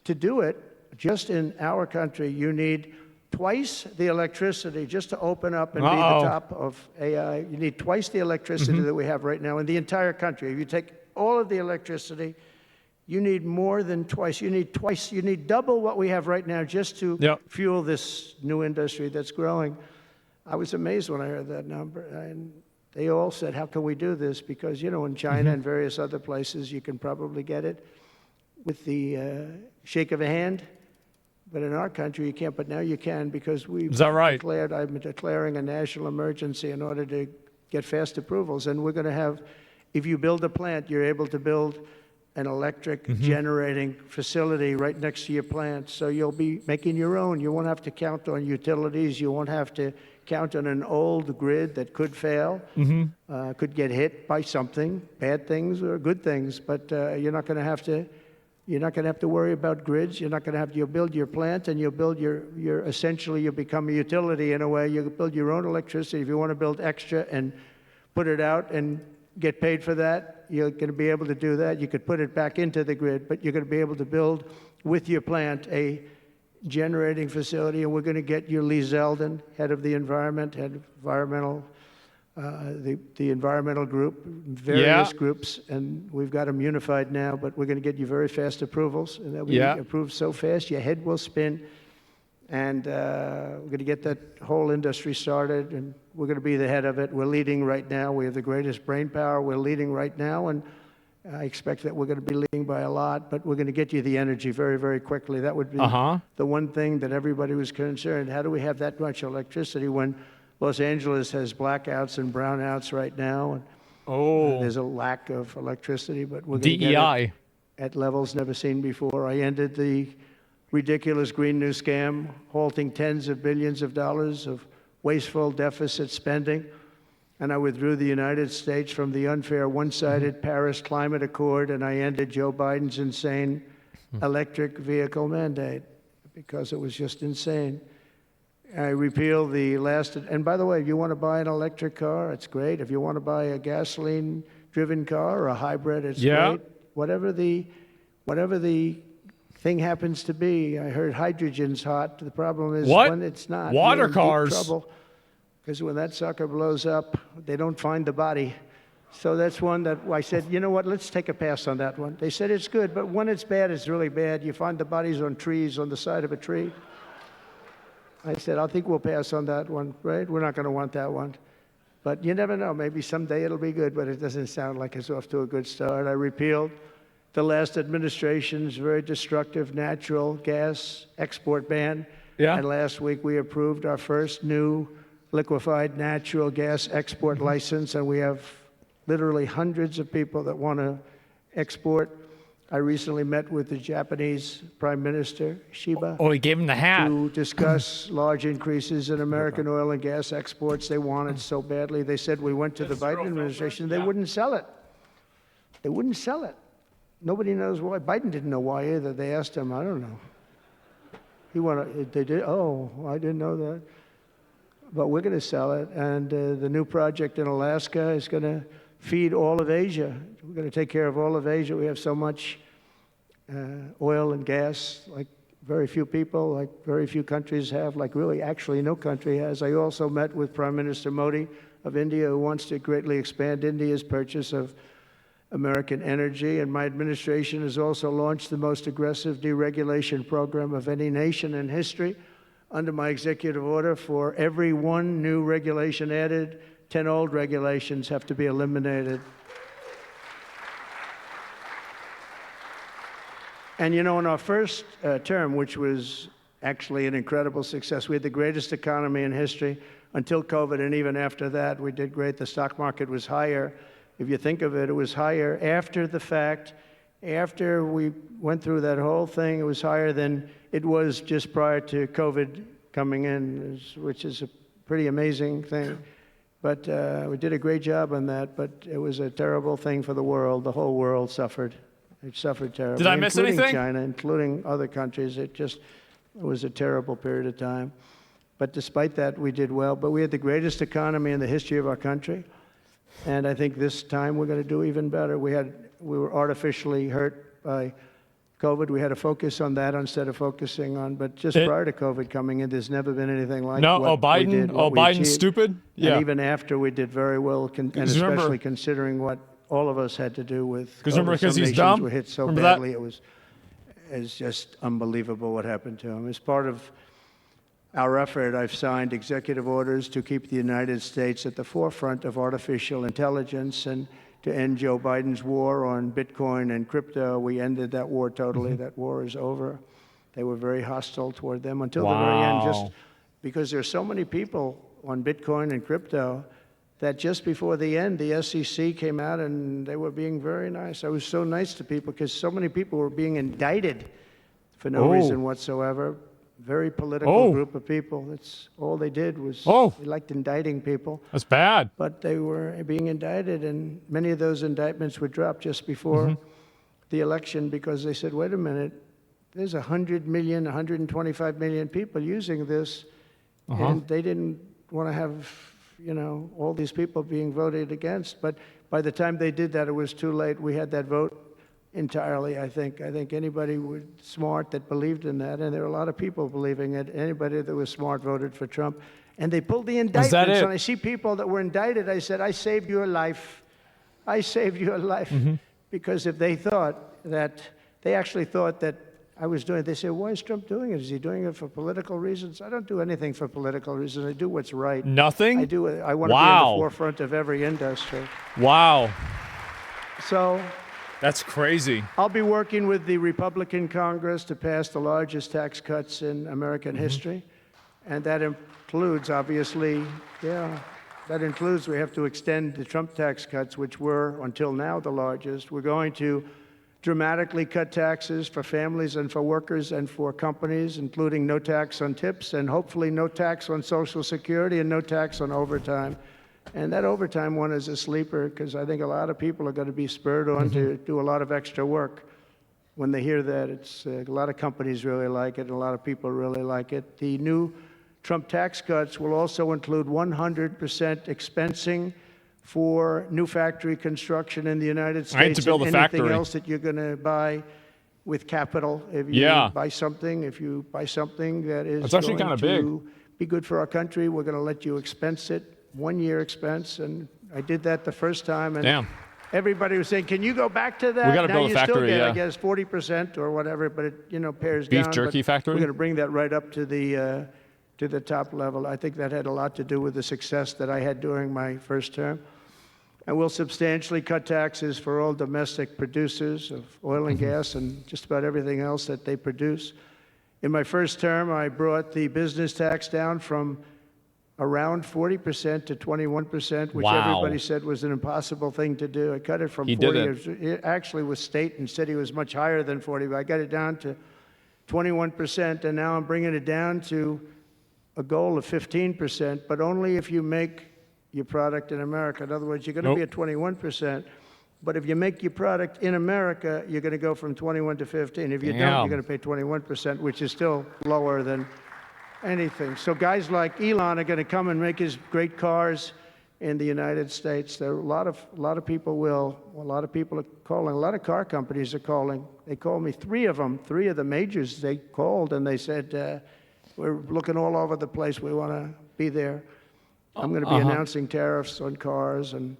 to do it, just in our country, you need twice the electricity just to open up and be the top of AI. You need twice the electricity that we have right now in the entire country. If you take all of the electricity, You need more than twice. You need double what we have right now just to fuel this new industry that's growing. I was amazed when I heard that number. And they all said, how can we do this? Because, you know, in China and various other places, you can probably get it with the shake of a hand. But in our country, you can't. But now you can, because we've declared, I'm declaring a national emergency in order to get fast approvals. And we're going to have, if you build a plant, you're able to build an electric generating facility right next to your plant. So you'll be making your own. You won't have to count on utilities. You won't have to count on an old grid that could fail, could get hit by something, bad things or good things. But you're not going to have to. You're not going to have to worry about grids. You're not going to have to. You'll build your plant, and you'll build your essentially you'll become a utility in a way. You build your own electricity. If you want to build extra and put it out and get paid for that, you're going to be able to do that. You could put it back into the grid, but you're going to be able to build with your plant a generating facility. And we're going to get you Lee Zeldin, head of the environment, head of environmental. The environmental group, various groups, and we've got them unified now, but we're going to get you very fast approvals, and they'll be approved so fast your head will spin, and we're going to get that whole industry started, and we're going to be the head of it. We're leading right now. We have the greatest brain power. We're leading right now, and I expect that we're going to be leading by a lot, but we're going to get you the energy very, very quickly. That would be the one thing that everybody was concerned. How do we have that much electricity when Los Angeles has blackouts and brownouts right now, and there's a lack of electricity, but we're going to get it at levels never seen before. I ended the ridiculous Green New Scam, halting tens of billions of dollars of wasteful deficit spending, and I withdrew the United States from the unfair one-sided Paris Climate Accord, and I ended Joe Biden's insane electric vehicle mandate because it was just insane. I repealed the last, and by the way, if you want to buy an electric car, it's great. If you want to buy a gasoline-driven car or a hybrid, it's great. Whatever the thing happens to be. I heard hydrogen's hot. The problem is when it's not. Water you're in cars. Deep trouble, because when that sucker blows up, they don't find the body. So that's one that I said, you know what, let's take a pass on that one. They said it's good, but when it's bad, it's really bad. You find the bodies on trees, on the side of a tree. I said, I think we'll pass on that one, right? We're not going to want that one. But you never know. Maybe someday it'll be good, but it doesn't sound like it's off to a good start. I repealed the last administration's very destructive natural gas export ban. And last week we approved our first new liquefied natural gas export license, and we have literally hundreds of people that want to export. I recently met with the Japanese Prime Minister, Shiba. Oh, he gave him the hat. To discuss large increases in American oil and gas exports. They wanted so badly. They said we went to the Biden administration. They wouldn't sell it. They wouldn't sell it. Nobody knows why. Biden didn't know why either. They asked him, I don't know. He wanted, they did, oh, I didn't know that. But we're going to sell it. And the new project in Alaska is going to feed all of Asia. We're going to take care of all of Asia. We have so much oil and gas, like very few people, like very few countries have, like really actually no country has. I also met with Prime Minister Modi of India, who wants to greatly expand India's purchase of American energy. And my administration has also launched the most aggressive deregulation program of any nation in history. Under my executive order, for every one new regulation added, 10 old regulations have to be eliminated. And you know, in our first term, which was actually an incredible success, we had the greatest economy in history until COVID, and even after that, we did great. The stock market was higher. If you think of it, it was higher after the fact. After we went through that whole thing, it was higher than it was just prior to COVID coming in, which is a pretty amazing thing. But we did a great job on that, but it was a terrible thing for the world. The whole world suffered. It suffered terribly. Did I miss anything? Including China, including other countries. It was a terrible period of time. But despite that, we did well. But we had the greatest economy in the history of our country. And I think this time we're going to do even better. We were artificially hurt by COVID. We had to focus on that instead of focusing on, but just prior to COVID coming in, there's never been anything like what we did. Biden's stupid? Yeah. And even after, we did very well, and especially considering what all of us had to do with. Because he's nations dumb? were hit so Remember badly. that? It's just unbelievable what happened to him. As part of our effort, I've signed executive orders to keep the United States at the forefront of artificial intelligence and to end Joe Biden's war on Bitcoin and crypto. We ended that war totally. That war is over. They were very hostile toward them until the very end, just because there's so many people on Bitcoin and crypto that just before the end, the SEC came out and they were being very nice. I was so nice to people because so many people were being indicted for no reason whatsoever. Very political group of people. That's all they did was they liked indicting people. That's bad. But they were being indicted, and many of those indictments were dropped just before the election because they said, wait a minute, there's 100 million, 125 million people using this, and they didn't want to have, all these people being voted against. But by the time they did that, it was too late. We had that vote entirely, I think. I think anybody smart that believed in that, and there were a lot of people believing it, anybody that was smart voted for Trump. And they pulled the indictments. And I see people that were indicted, I said, I saved your life. I saved your life. Because if they actually thought that I was doing it, they said, why is Trump doing it? Is he doing it for political reasons? I don't do anything for political reasons. I do what's right. Nothing? I want to be in the forefront of every industry. Wow. So that's crazy. I'll be working with the Republican Congress to pass the largest tax cuts in American history. And that includes, obviously, we have to extend the Trump tax cuts, which were, until now, the largest. We're going to dramatically cut taxes for families and for workers and for companies, including no tax on tips and hopefully no tax on Social Security and no tax on overtime. And that overtime one is a sleeper because I think a lot of people are going to be spurred on to do a lot of extra work. When they hear that, it's a lot of companies really like it and a lot of people really like it. The new Trump tax cuts will also include 100% expensing for new factory construction in the United States. I hate to build a factory. Anything else that you're going to buy with capital. If you buy something that is it's actually kind of big. Be good for our country, we're going to let you expense it, 1 year expense. And I did that the first time. And everybody was saying, can you go back to that? We got to build a factory, I guess 40% or whatever, but it pares down. Beef jerky factory? We're going to bring that right up to the top level. I think that had a lot to do with the success that I had during my first term. And we'll substantially cut taxes for all domestic producers of oil and gas and just about everything else that they produce. In my first term, I brought the business tax down from around 40% to 21%, which everybody said was an impossible thing to do. I cut it from 40. It actually was state and city was much higher than 40, but I got it down to 21%, and now I'm bringing it down to a goal of 15%, but only if you make your product in America. In other words, you're going to be at 21%, but if you make your product in America, you're going to go from 21 to 15. If you don't, you're going to pay 21%, which is still lower than anything. So guys like Elon are going to come and make his great cars in the United States. There are a lot of people are calling. A lot of car companies are calling. They called me, three of the majors. They called and they said, we're looking all over the place. We want to be there. I'm going to be announcing tariffs on cars and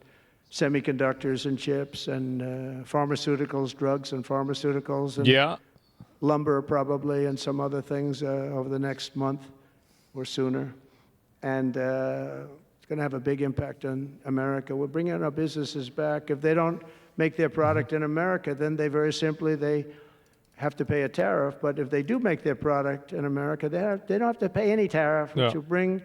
semiconductors and chips and pharmaceuticals, drugs and pharmaceuticals, and lumber probably, and some other things over the next month or sooner. And it's going to have a big impact on America. We're bringing our businesses back. If they don't make their product in America, then they have to pay a tariff. But if they do make their product in America, they don't have to pay any tariff, which will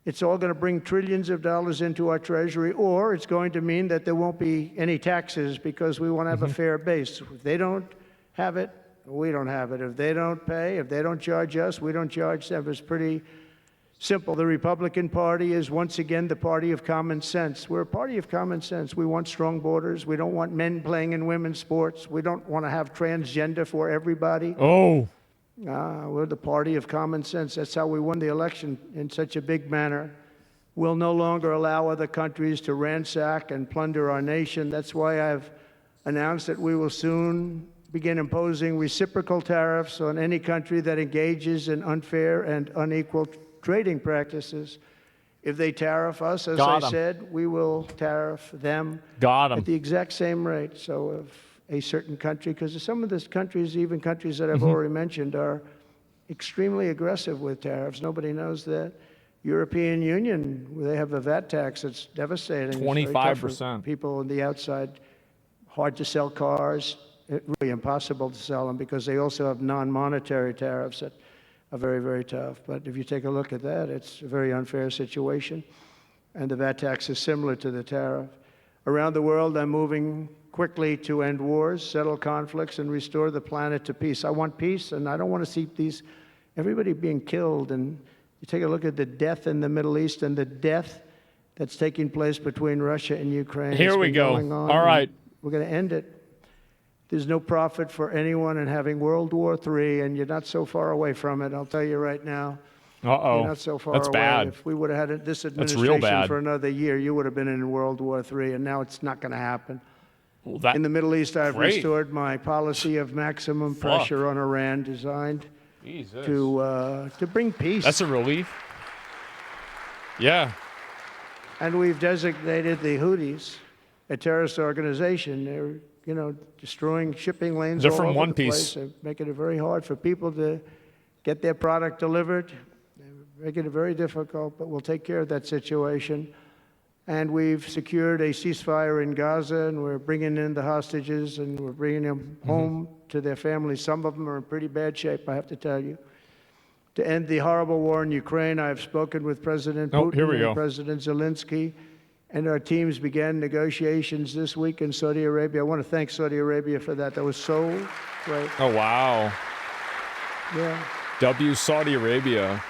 it's all going to bring trillions of dollars into our treasury, or it's going to mean that there won't be any taxes because we want to have a fair base. If they don't have it, we don't have it. If they don't pay, if they don't charge us, we don't charge them. It's pretty simple. The Republican Party is once again the party of common sense. We're a party of common sense. We want strong borders. We don't want men playing in women's sports. We don't want to have transgender for everybody. We're the party of common sense. That's how we won the election in such a big manner. We'll no longer allow other countries to ransack and plunder our nation. That's why I've announced that we will soon begin imposing reciprocal tariffs on any country that engages in unfair and unequal trading practices. If they tariff us, as Got I 'em. said, we will tariff them Got 'em. at the exact same rate. So if a certain country, because some of these countries, even countries that I've already mentioned, are extremely aggressive with tariffs. Nobody knows that. European Union, they have a VAT tax that's devastating. It's very tough for 25%. people on the outside. Hard to sell cars, really impossible to sell them because they also have non-monetary tariffs that are very, very tough. But if you take a look at that, it's a very unfair situation. And the VAT tax is similar to the tariff. Around the world, I'm moving quickly to end wars, settle conflicts, and restore the planet to peace. I want peace, and I don't want to see everybody being killed. And you take a look at the death in the Middle East and the death that's taking place between Russia and Ukraine. Here we go. All right. We're going to end it. There's no profit for anyone in having World War III, and you're not so far away from it. I'll tell you right now. Uh-oh. You're not so far That's away. bad. If we would have had this real administration bad. for another year, you would have been in World War III, and now it's not going to happen. Well, In the Middle East, I've Great. restored my policy of maximum pressure on Iran, designed to bring peace. That's a relief. Yeah. And we've designated the Houthis a terrorist organization. They're, destroying shipping lanes They're all from over One the Piece. place. They're making it very hard for people to get their product delivered. They're making it very difficult, but we'll take care of that situation. And we've secured a ceasefire in Gaza, and we're bringing in the hostages, and we're bringing them home to their families. Some of them are in pretty bad shape, I have to tell you. To end the horrible war in Ukraine, I've spoken with President Putin and President Zelensky, and our teams began negotiations this week in Saudi Arabia. I want to thank Saudi Arabia for that. That was so great. Oh, wow. Yeah. W Saudi Arabia.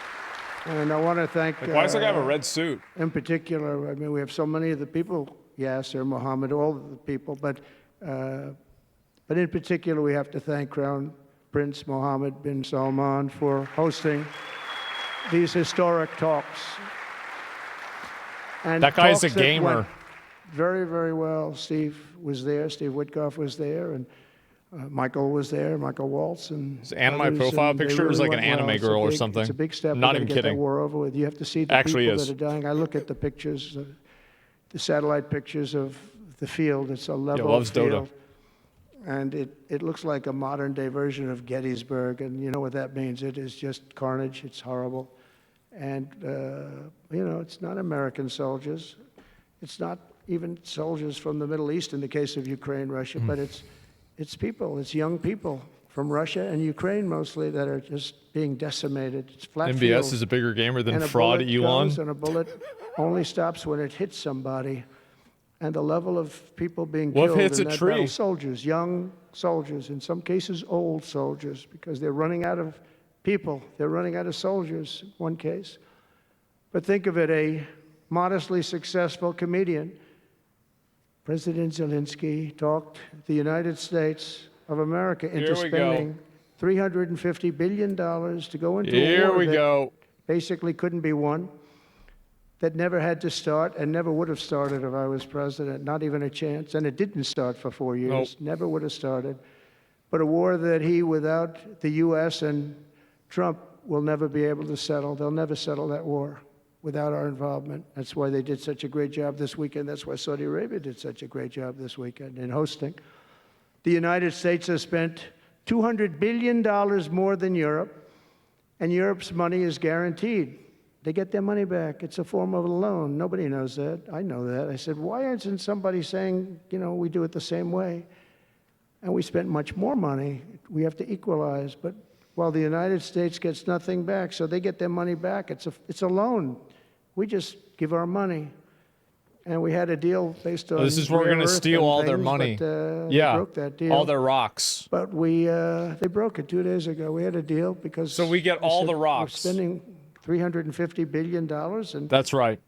And I want to thank... Why does the guy have a red suit? In particular, I mean, we have so many of the people, Yasser, Mohammed, all of the people, but in particular, we have to thank Crown Prince Mohammed bin Salman for hosting these historic talks. And That guy's a talks that gamer. went very, very well. Steve was there. Steve Witkoff was there, and Michael was there. Michael Waltz and His anime others, profile and they picture is really like an went well. anime It's a girl or big- something. It's a big step. I'm not We're even gonna get that kidding. war over with. You have to see the Actually people is. that are dying. I look at the pictures, the satellite pictures of the field. It's a level loves Dota. field. And it looks like a modern-day version of Gettysburg, and you know what that means. It is just carnage. It's horrible. And, it's not American soldiers. It's not even soldiers from the Middle East in the case of Ukraine, Russia, but it's people. It's young people from Russia and Ukraine mostly that are just being decimated. It's flat MVS fields. is a bigger gamer than And a fraud bullet Elon. goes, and a bullet only stops when it hits somebody. And the level of people being What if killed it hits in a that tree? battle, soldiers, young soldiers, in some cases old soldiers, because they're running out of people. They're running out of soldiers, one case. But think of it, a modestly successful comedian, President Zelensky, talked the United States of America into Here we go. spending $350 billion to go into a Here war we that go. basically couldn't be won, that never had to start and never would have started if I was president, not even a chance. And it didn't start for 4 years, Nope. never would have started. But a war that he, without the U.S. and Trump, will never be able to settle. They'll never settle that war without our involvement. That's why they did such a great job this weekend. That's why Saudi Arabia did such a great job this weekend in hosting. The United States has spent $200 billion more than Europe, and Europe's money is guaranteed. They get their money back. It's a form of a loan. Nobody knows that. I know that. I said, why isn't somebody saying, we do it the same way? And we spent much more money. We have to equalize. But while the United States gets nothing back, so they get their money back. It's a loan. We just give our money. And we had a deal based on This is where we're rare going to earth steal and all their things, money. but, Yeah, they broke that deal. all their rocks. But they broke it 2 days ago. We had a deal because... So we get I all said, the rocks. We're spending $350 billion, and That's right.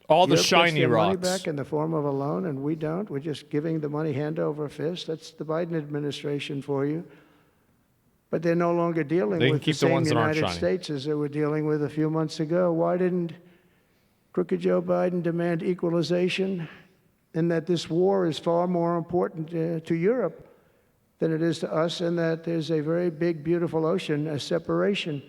All the Europe gets shiny their rocks. money back in the form of a loan, and we don't. We're just giving the money hand over fist. That's the Biden administration for you. But they're no longer dealing They can with the keep the same ones that aren't United shiny. States as they were dealing with a few months ago. Why didn't crooked Joe Biden demand equalization, and that this war is far more important to Europe than it is to us, and that there's a very big, beautiful ocean, a separation.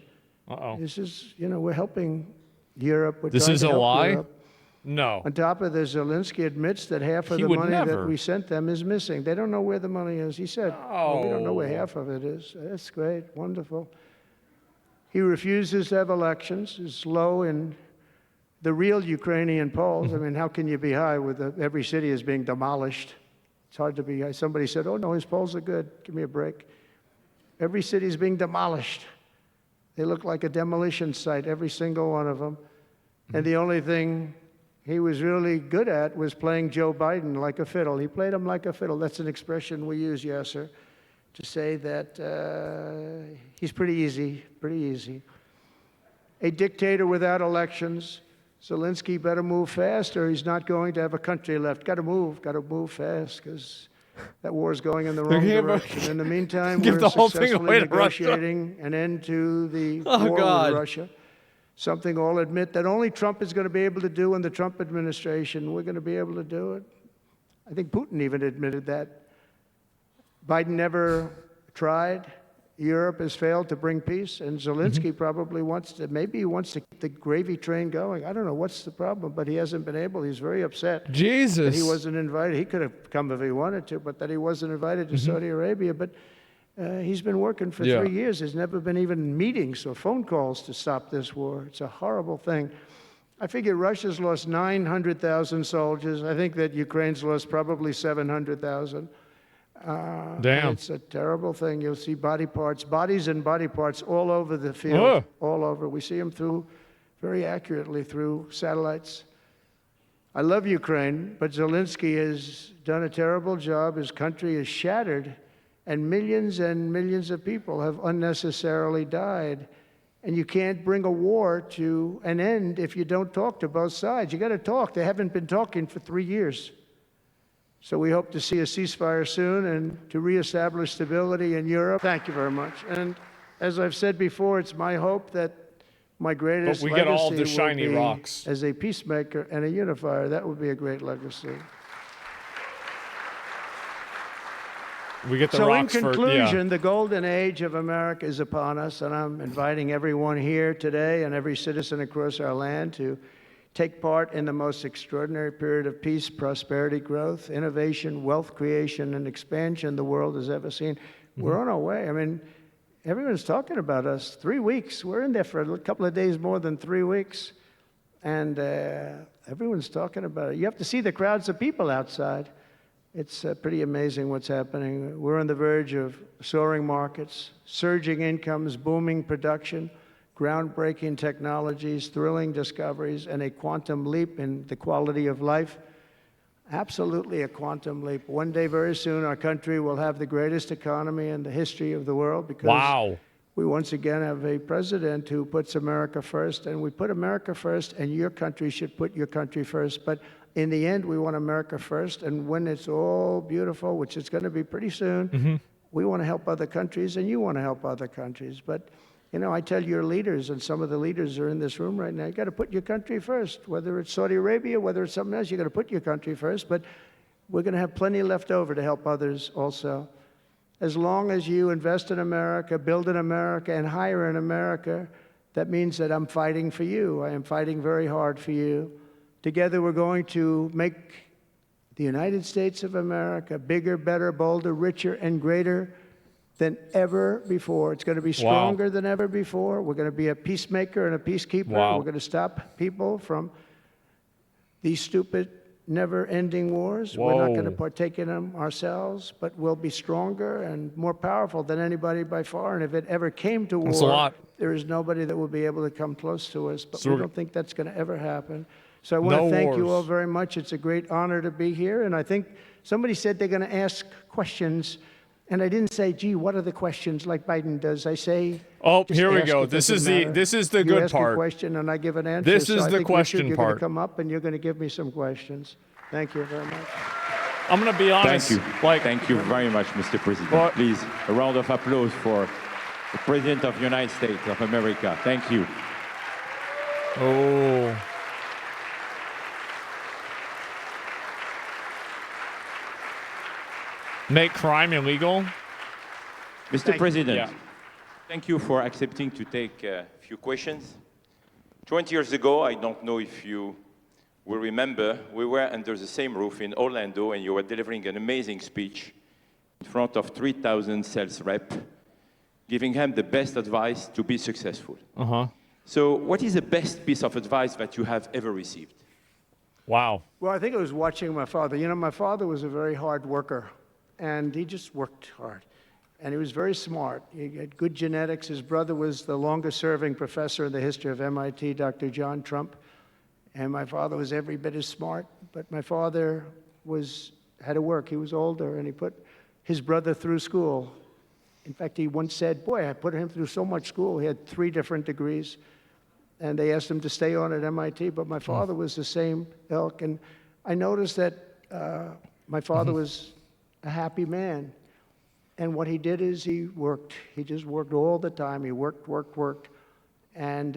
Uh-oh. This is, we're helping Europe. We're This trying is to a help lie? Europe. No. On top of this, Zelensky admits that half of He the would money never. that we sent them is missing. They don't know where the money is. He said, well, we don't know where half of it is. That's great, wonderful. He refuses to have elections. It's low in the real Ukrainian polls. I mean, how can you be high with every city is being demolished? It's hard to be high. Somebody said, oh, no, his polls are good. Give me a break. Every city is being demolished. They look like a demolition site, every single one of them. And the only thing he was really good at was playing Joe Biden like a fiddle. He played him like a fiddle. That's an expression we use, Yasser, to say that he's pretty easy, pretty easy. A dictator without elections. Zelensky better move fast or he's not going to have a country left. Got to move fast because that war is going in the wrong direction. In the meantime, we're successfully negotiating an end to the war with Russia. Something I'll admit that only Trump is going to be able to do in the Trump administration. We're going to be able to do it. I think Putin even admitted that. Biden never tried. Europe has failed to bring peace, and Zelensky probably wants to, maybe he wants to keep the gravy train going. I don't know what's the problem, but he hasn't been able. He's very upset. Jesus. That he wasn't invited. He could have come if he wanted to, but that he wasn't invited to Saudi Arabia. But he's been working for 3 years. There's never been even meetings or phone calls to stop this war. It's a horrible thing. I figure Russia's lost 900,000 soldiers. I think that Ukraine's lost probably 700,000. Damn. It's a terrible thing. You'll see bodies and body parts all over the field, all over. We see them very accurately through satellites. I love Ukraine, but Zelensky has done a terrible job. His country is shattered, and millions of people have unnecessarily died. And you can't bring a war to an end if you don't talk to both sides. You got to talk. They haven't been talking for 3 years. So we hope to see a ceasefire soon and to reestablish stability in Europe. Thank you very much. And as I've said before, it's my hope that my greatest legacy will be as a peacemaker and a unifier. That would be a great legacy. We get the so rocks in conclusion, the golden age of America is upon us, and I'm inviting everyone here today and every citizen across our land to take part in the most extraordinary period of peace, prosperity, growth, innovation, wealth creation, and expansion the world has ever seen. We're on our way. I mean, everyone's talking about us. 3 weeks. We're in there for a couple of days more than 3 weeks. And everyone's talking about it. You have to see the crowds of people outside. It's pretty amazing what's happening. We're on the verge of soaring markets, surging incomes, booming production, groundbreaking technologies, thrilling discoveries, and a quantum leap in the quality of life. Absolutely a quantum leap. One day, very soon, our country will have the greatest economy in the history of the world because we once again have a president who puts America first, and we put America first, and your country should put your country first. But in the end, we want America first, and when it's all beautiful, which it's going to be pretty soon, we want to help other countries, and you want to help other countries. But you know, I tell your leaders, and some of the leaders are in this room right now, you got to put your country first. Whether it's Saudi Arabia, whether it's something else, you got to put your country first. But we're going to have plenty left over to help others also. As long as you invest in America, build in America, and hire in America, that means that I'm fighting for you. I am fighting very hard for you. Together, we're going to make the United States of America bigger, better, bolder, richer, and greater than ever before. It's going to be stronger than ever before. We're going to be a peacemaker and a peacekeeper. We're going to stop people from these stupid, never-ending wars. We're not going to partake in them ourselves, but we'll be stronger and more powerful than anybody by far. And if it ever came to war, there is nobody that will be able to come close to us. But we don't think that's going to ever happen. So I want to thank you all very much. It's a great honor to be here. And I think somebody said they're going to ask questions. And I didn't say, gee, what are the questions like Biden does? I say, oh, here we go. This is the good part. You ask a question and I give an answer. This is the question Richard, you're part. You're going to come up and you're going to give me some questions. Thank you very much. I'm going to be honest. Thank you. Thank you very much, Mr. President. Please, a round of applause for the President of the United States of America. Thank you. Oh. Make crime illegal? Mr. President, thank you for accepting to take a few questions. 20 years ago, I don't know if you will remember, we were under the same roof in Orlando, and you were delivering an amazing speech in front of 3,000 sales reps, giving them the best advice to be successful. So what is the best piece of advice that you have ever received? Wow. Well, I think it was watching my father. You know, my father was a very hard worker, and he just worked hard. And he was very smart. He had good genetics. His brother was the longest-serving professor in the history of MIT, Dr. John Trump. And my father was every bit as smart, but my father had to work. He was older, and he put his brother through school. In fact, he once said, boy, I put him through so much school. He had 3 different degrees, and they asked him to stay on at MIT, but my father was the same ilk. And I noticed that my father was a happy man. And what he did is he worked. He just worked all the time. He worked, and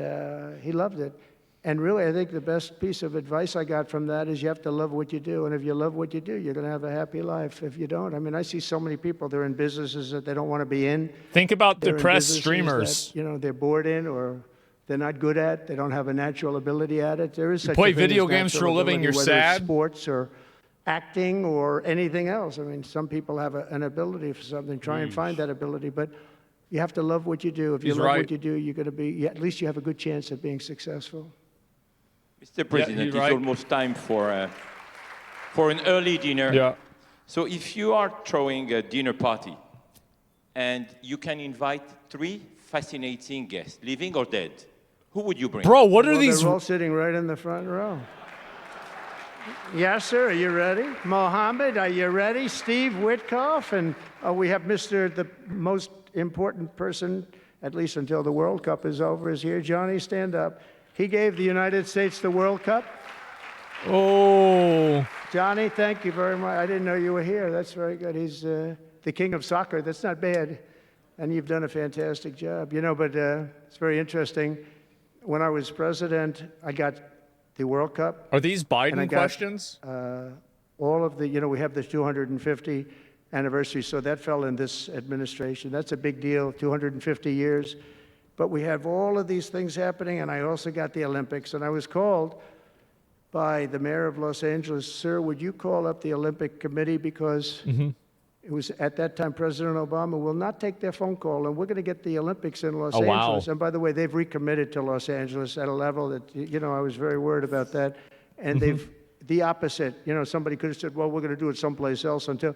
he loved it. And really, I think the best piece of advice I got from that is you have to love what you do. And if you love what you do, you're going to have a happy life. If you don't, I mean, I see so many people, they're in businesses that they don't want to be in. Think about They're depressed streamers. that, you know, they're bored in, or they're not good at. They don't have a natural ability at it. There is such play a thing as video games for a natural living, ability, you're whether it's sad. sports or acting or anything else. I mean, some people have an ability for something. Try and find that ability, but you have to love what you do. If you He's love right. what you do, you're going to be, at least you have a good chance of being successful. Mr. President, it's almost time for an early dinner. Yeah. So if you are throwing a dinner party and you can invite 3 fascinating guests, living or dead, who would you bring? Bro, what are these? They're all sitting right in the front row. Yes, sir. Are you ready? Mohammed, are you ready? Steve Witkoff, and we have the most important person, at least until the World Cup is over, is here. Johnny, stand up. He gave the United States the World Cup. Oh. Johnny, thank you very much. I didn't know you were here. That's very good. He's the king of soccer. That's not bad. And you've done a fantastic job. You know, but it's very interesting. When I was president, I got the World Cup. Are these Biden questions? All of the, you know, we have the 250 anniversary, so that fell in this administration. That's a big deal, 250 years. But we have all of these things happening, and I also got the Olympics. And I was called by the mayor of Los Angeles, sir, would you call up the Olympic committee, because it was at that time President Obama will not take their phone call, and we're going to get the Olympics in Los Angeles. And by the way, they've recommitted to Los Angeles at a level that, you know, I was very worried about that. And they've, the opposite, you know, somebody could have said, well, we're going to do it someplace else, until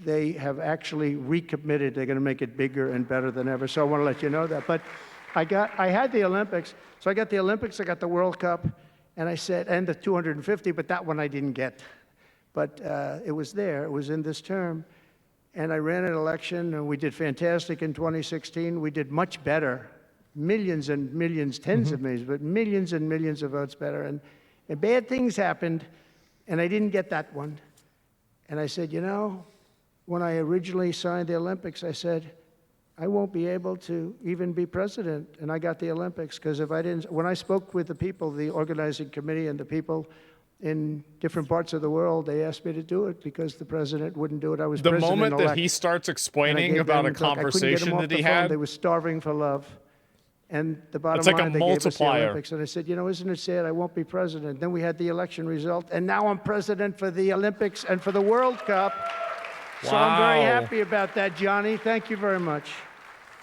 they have actually recommitted. They're going to make it bigger and better than ever. So I want to let you know that. But I had the Olympics. So I got the Olympics, I got the World Cup, and I said, and the 250, but that one I didn't get. But it was there. It was in this term. And I ran an election, and we did fantastic in 2016. We did much better, millions and millions, tens of millions, but millions and millions of votes better. And bad things happened, and I didn't get that one. And I said, you know, when I originally signed the Olympics, I said, I won't be able to even be president. And I got the Olympics, because if I didn't, when I spoke with the people, the organizing committee and the people in different parts of the world, they asked me to do it because the president wouldn't do it. I was the president-elect. moment that he starts explaining about a conversation that he had, they were starving for love. And the bottom it's like line, a they gave us the multiplier. Olympics. And I said, you know, isn't it sad I won't be president? Then we had the election result, and now I'm president for the Olympics and for the World Cup. So I'm very happy about that, Johnny. Thank you very much.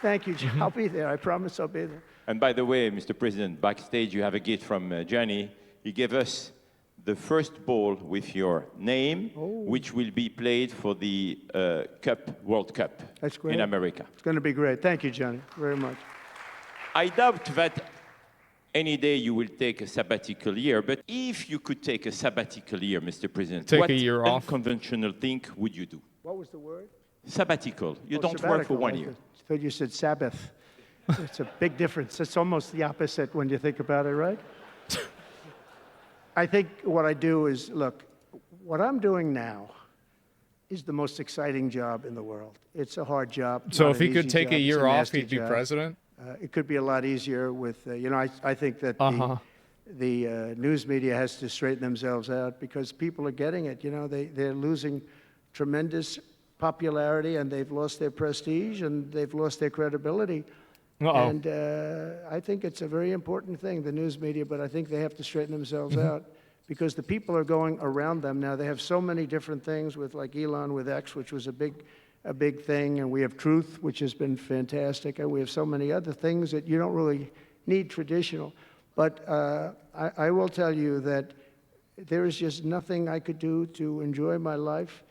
Thank you. I'll be there. I promise I'll be there. And by the way, Mr. President, backstage you have a gift from Johnny. He gave us the first ball with your name, which will be played for the World Cup in America. It's going to be great. Thank you, Johnny, very much. I doubt that any day you will take a sabbatical year, but if you could take a sabbatical year, Mr. President, what unconventional thing would you do? What was the word? Sabbatical. You don't work for 1 year. I thought you said Sabbath. It's a big difference. It's almost the opposite when you think about it, right? I think what I do is, look, what I'm doing now is the most exciting job in the world. It's a hard job. So if he could take a year off, he'd be president? It could be a lot easier with, you know, I think that the news media has to straighten themselves out, because people are getting it. You know, they're losing tremendous popularity, and they've lost their prestige, and they've lost their credibility. Uh-oh. And I think it's a very important thing, the news media, but I think they have to straighten themselves out because the people are going around them now. They have so many different things with like Elon with X, which was a big thing, and we have Truth, which has been fantastic, and we have so many other things that you don't really need traditional. But I will tell you that there is just nothing I could do to enjoy my life,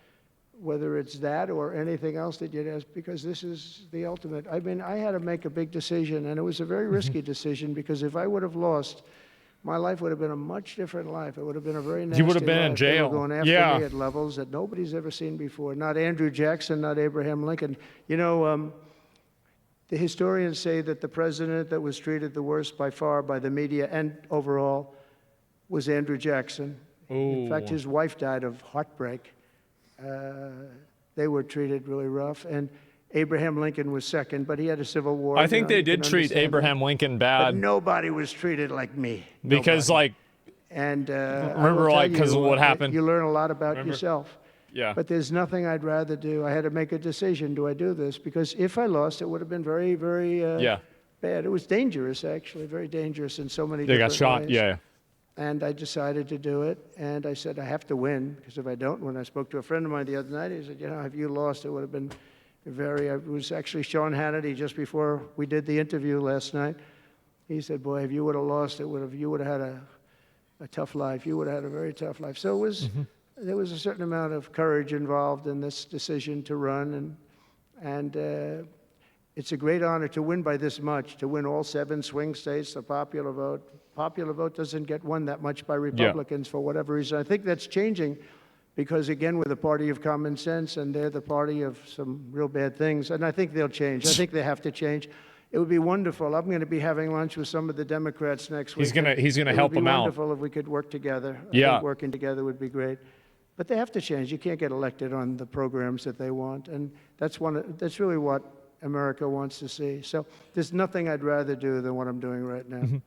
whether it's that or anything else that you'd ask, because this is the ultimate. I mean, I had to make a big decision, and it was a very risky decision, because if I would have lost, my life would have been a much different life. It would have been a very nasty life. You would have been in jail. They were going after me at levels that nobody's ever seen before. Not Andrew Jackson, not Abraham Lincoln. You know, the historians say that the president that was treated the worst by far by the media and overall was Andrew Jackson. Ooh. In fact, his wife died of heartbreak. They were treated really rough. And Abraham Lincoln was second, but he had a civil war. I think they did treat Abraham Lincoln bad. But nobody was treated like me. Because, nobody. Remember, because of what happened? You learn a lot about yourself. Yeah. But there's nothing I'd rather do. I had to make a decision. Do I do this? Because if I lost, it would have been very, very bad. It was dangerous, actually, very dangerous in so many different ways. They got shot, yeah. And I decided to do it. And I said, I have to win, because if I don't, when I spoke to a friend of mine the other night, he said, you know, if you lost, it would have been it was actually Sean Hannity just before we did the interview last night. He said, boy, if you would have lost, you would have had a tough life. You would have had a very tough life. So it was, there was a certain amount of courage involved in this decision to run. And it's a great honor to win by this much, to win all 7 swing states, the popular vote. Popular vote doesn't get won that much by Republicans for whatever reason. I think that's changing. Because, again, we're the party of common sense, and they're the party of some real bad things. And I think they'll change. I think they have to change. It would be wonderful. I'm going to be having lunch with some of the Democrats next week. He's going to help them out. It would be wonderful if we could work together. I think working together would be great. But they have to change. You can't get elected on the programs that they want. And that's really what America wants to see. So there's nothing I'd rather do than what I'm doing right now.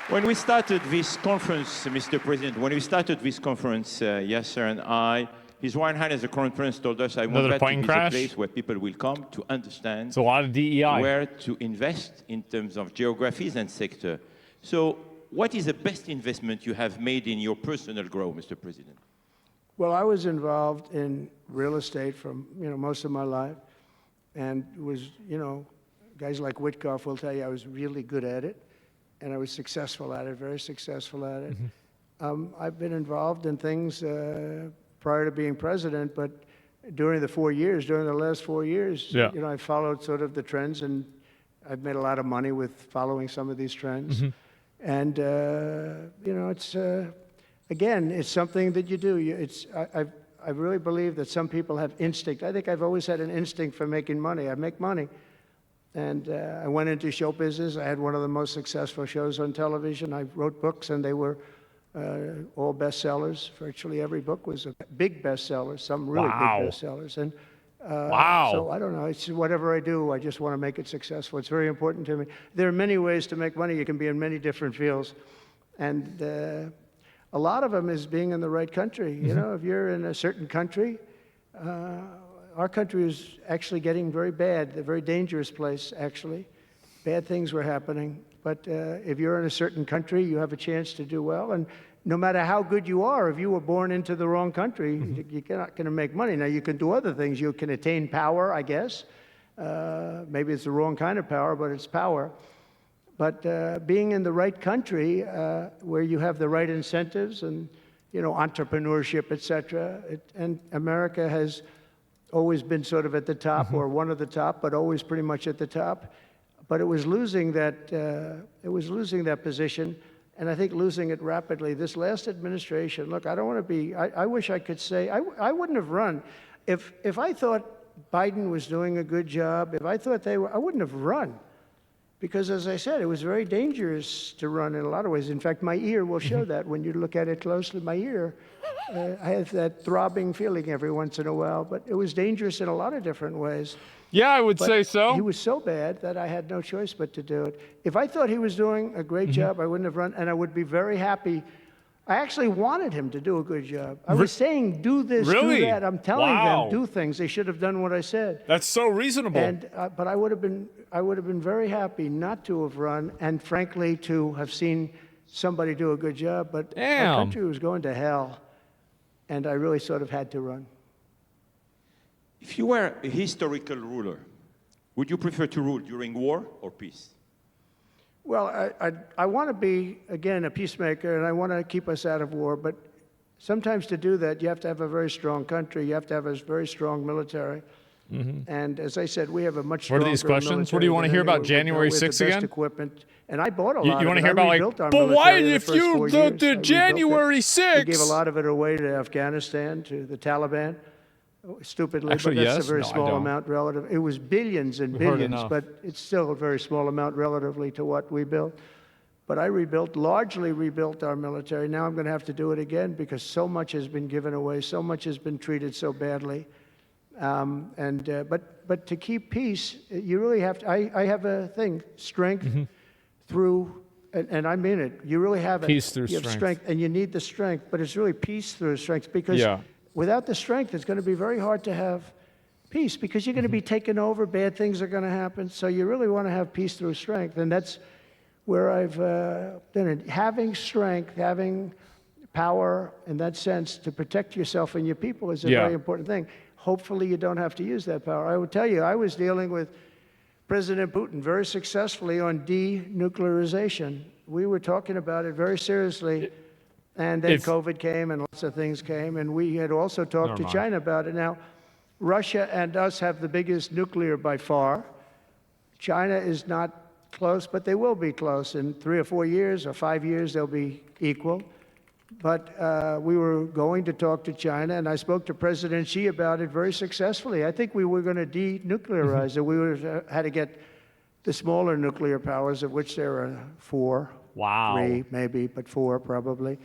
When we started this conference, Mr. President, Yasser and I, His Royal Highness the Crown Prince told us, I want that to be the place where people will come to understand it's a lot of DEI. Where to invest in terms of geographies and sector. So what is the best investment you have made in your personal growth, Mr. President? Well, I was involved in real estate from, most of my life, and was, guys like Witkoff will tell you I was really good at it. And I was successful at it, very successful at it. I've been involved in things prior to being president, but during the last 4 years, I followed sort of the trends, and I've made a lot of money with following some of these trends. And, it's, again, it's something that you do. I really believe that some people have instinct. I think I've always had an instinct for making money. I make money. And I went into show business. I had one of the most successful shows on television. I wrote books, and they were all bestsellers. Virtually every book was a big bestseller, some really big bestsellers. And so I don't know. It's whatever I do, I just want to make it successful. It's very important to me. There are many ways to make money. You can be in many different fields. And a lot of them is being in the right country. If you're in a certain country, our country is actually getting very bad, a very dangerous place, actually. Bad things were happening. But if you're in a certain country, you have a chance to do well. And no matter how good you are, if you were born into the wrong country, you're not going to make money. Now, you can do other things. You can attain power, I guess. Maybe it's the wrong kind of power, but it's power. But being in the right country, where you have the right incentives and, entrepreneurship, et cetera, and America has always been sort of at the top, or one of the top, but always pretty much at the top. But it was losing that position, and I think losing it rapidly. This last administration, look, I don't want to be, I wish I could say, I wouldn't have run. If I thought Biden was doing a good job, if I thought I wouldn't have run. Because as I said, it was very dangerous to run in a lot of ways. In fact, my ear will show that when you look at it closely. My ear, I have that throbbing feeling every once in a while, but it was dangerous in a lot of different ways. Yeah, I would say so. He was so bad that I had no choice but to do it. If I thought he was doing a great job, I wouldn't have run, and I would be very happy. I actually wanted him to do a good job. I was saying, do this, Really? do that. I'm telling Wow. them, do things. They should have done what I said. That's so reasonable. And but I would have been very happy not to have run, and frankly, to have seen somebody do a good job. But Damn. our country was going to hell, and I really sort of had to run. If you were a historical ruler, would you prefer to rule during war or peace? Well, I want to be, again, a peacemaker, and I want to keep us out of war. But sometimes to do that, you have to have a very strong country. You have to have a very strong military. And as I said, we have a much stronger What are these questions? military What do you want to than hear about anyone. January We have the 6th best again? equipment. And I bought a lot You of it. want to hear about like, rebuilt our but military why in the if first 4 you years. the I rebuilt it. January We 6th? gave a lot of it away to Afghanistan, to the Taliban, stupidly, Actually, but that's yes. a very No, I small don't. amount relative. It was billions and We've heard billions, enough. but it's still a very small amount relatively to what we built. But I largely rebuilt our military. Now I'm going to have to do it again because so much has been given away, so much has been treated so badly. But to keep peace, you really have to. I have a thing, strength through, and I mean it. You really have it. Peace through you have strength. strength, and you need the strength. But it's really peace through strength because without the strength, it's going to be very hard to have peace because you're going to be taken over. Bad things are going to happen. So you really want to have peace through strength, and that's where I've done it. Having strength, having power in that sense to protect yourself and your people is a very important thing. Hopefully you don't have to use that power. I would tell you, I was dealing with President Putin very successfully on denuclearization. We were talking about it very seriously, and then COVID came and lots of things came, and we had also talked to China about it. Now, Russia and us have the biggest nuclear by far. China is not close, but they will be close. In 3 or 4 years or 5 years, they'll be equal. But we were going to talk to China, and I spoke to President Xi about it very successfully. I think we were going to denuclearize it. We had to get the smaller nuclear powers, of which there are 4, 3 maybe, but 4 probably,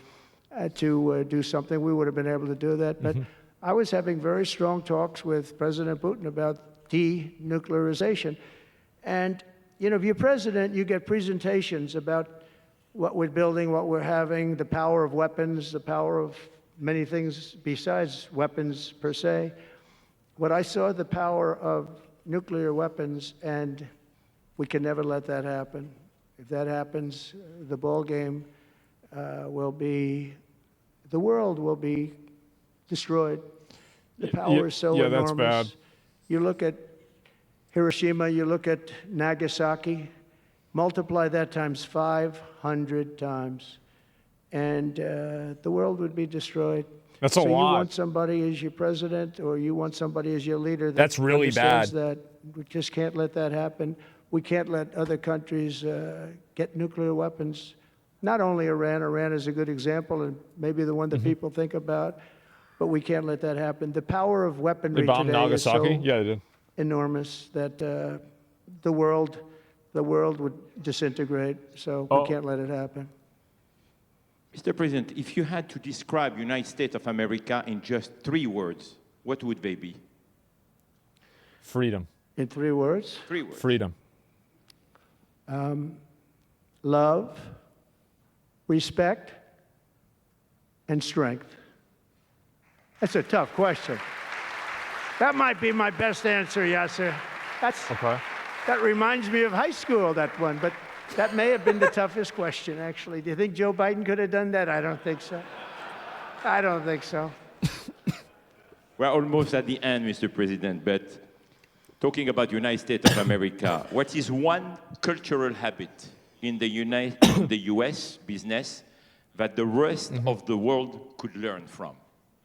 to do something. We would have been able to do that. But I was having very strong talks with President Putin about denuclearization. And you know, if you're president, you get presentations about what we're building, what we're having, the power of weapons, the power of many things besides weapons per se. What I saw, the power of nuclear weapons, and we can never let that happen. If that happens, the ball game will be, the world will be destroyed. The power is so enormous. That's bad. You look at Hiroshima, you look at Nagasaki, multiply that times 500 times, and the world would be destroyed. That's a lot. So you want somebody as your president, or you want somebody as your leader That's really understands bad. that we just can't let that happen. We can't let other countries get nuclear weapons. Not only Iran. Iran is a good example, and maybe the one that people think about, but we can't let that happen. The power of weaponry They bombed today Nagasaki? is so Yeah, they did. enormous that the world would disintegrate, so we can't let it happen. Mr. President, if you had to describe United States of America in just 3 words, what would they be? Freedom. In 3 words? 3 words. Freedom. Love, respect, and strength. That's a tough question. That might be my best answer, Yasser. That reminds me of high school, that one, but that may have been the toughest question, actually. Do you think Joe Biden could have done that? I don't think so. I don't think so. We're almost at the end, Mr. President, but talking about United States of America, what is one cultural habit in the U.S. business that the rest of the world could learn from?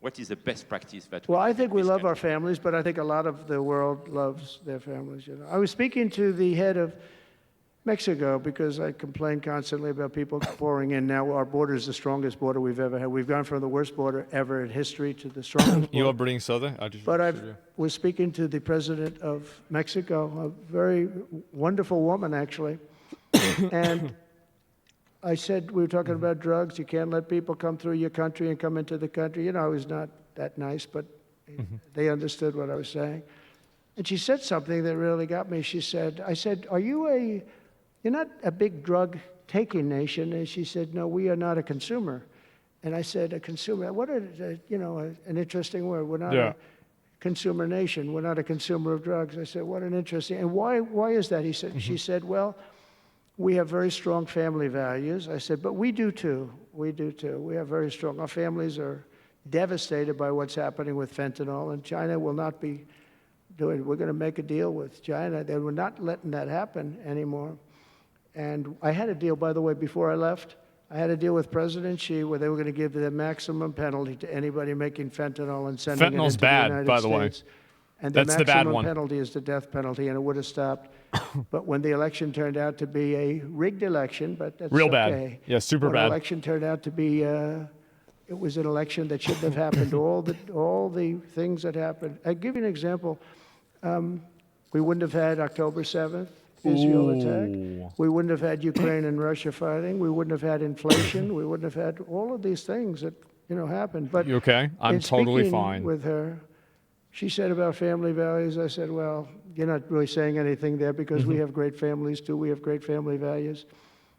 What is the best practice that we Well, I think we love country? our families, but I think a lot of the world loves their families. You know, I was speaking to the head of Mexico because I complain constantly about people pouring in. Now our border is the strongest border we've ever had. We've gone from the worst border ever in history to the strongest You border. are Breeding Southern? But I was speaking to the president of Mexico, a very wonderful woman, actually. And I said, we were talking about drugs. You can't let people come through your country and come into the country. You know, I was not that nice, but they understood what I was saying. And she said something that really got me. She said, I said, you're not a big drug taking nation. And she said, no, we are not a consumer. And I said, a consumer, what an interesting word. We're not Yeah. a consumer nation. We're not a consumer of drugs. I said, what an interesting, and why is that? She said, well, we have very strong family values. I said, but we do too. We do too. We have very strong, our families are devastated by what's happening with fentanyl, and China will not be doing, we're going to make a deal with China. They were not letting that happen anymore. And I had a deal, by the way, before I left. I had a deal with President Xi where they were going to give the maximum penalty to anybody making fentanyl and sending it Fentanyl's into the bad, United by the way. States. And the That's the bad maximum one. penalty is the death penalty, and it would have stopped. But when the election turned out to be a rigged election, but that's Real okay. bad. Yeah, super when bad. The election turned out to be, it was an election that shouldn't have happened. All the things that happened. I'll give you an example. We wouldn't have had October 7th, Israel attack. We wouldn't have had Ukraine and Russia fighting. We wouldn't have had inflation. We wouldn't have had all of these things that happened. But You okay? I'm in totally speaking fine. with her, she said about family values. I said, well, you're not really saying anything there because we have great families too. We have great family values.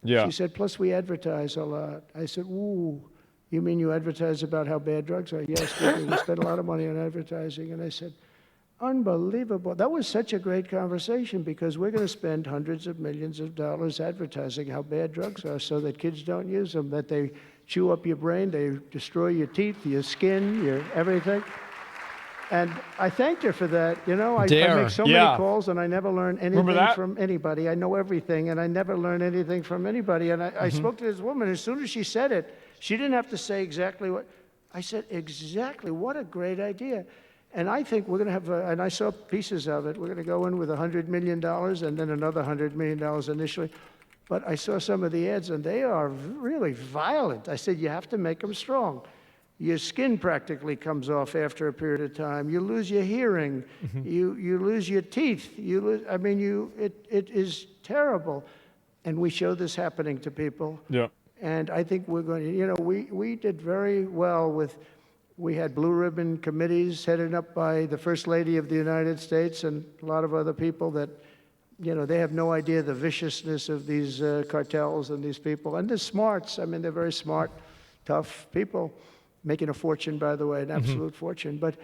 Yeah. She said, plus we advertise a lot. I said, ooh, you mean you advertise about how bad drugs are? Yes, we do. We spend a lot of money on advertising. And I said, unbelievable. That was such a great conversation because we're going to spend hundreds of millions of dollars advertising how bad drugs are so that kids don't use them, that they chew up your brain, they destroy your teeth, your skin, your everything. And I thanked her for that. I make so many calls and I never learn anything from anybody. I know everything and I never learn anything from anybody. And I spoke to this woman. As soon as she said it, she didn't have to say exactly what. I said, exactly. What a great idea. And I think we're going to have, and I saw pieces of it, we're going to go in with $100 million and then another $100 million initially. But I saw some of the ads and they are really violent. I said, you have to make them strong. Your skin practically comes off after a period of time. You lose your hearing. You lose your teeth. It is terrible. And we show this happening to people. Yeah. And I think we're going to, we did very well with, we had blue ribbon committees headed up by the First Lady of the United States and a lot of other people that, they have no idea the viciousness of these cartels and these people. And they're smarts. They're very smart, tough people, making a fortune, by the way, an absolute fortune. But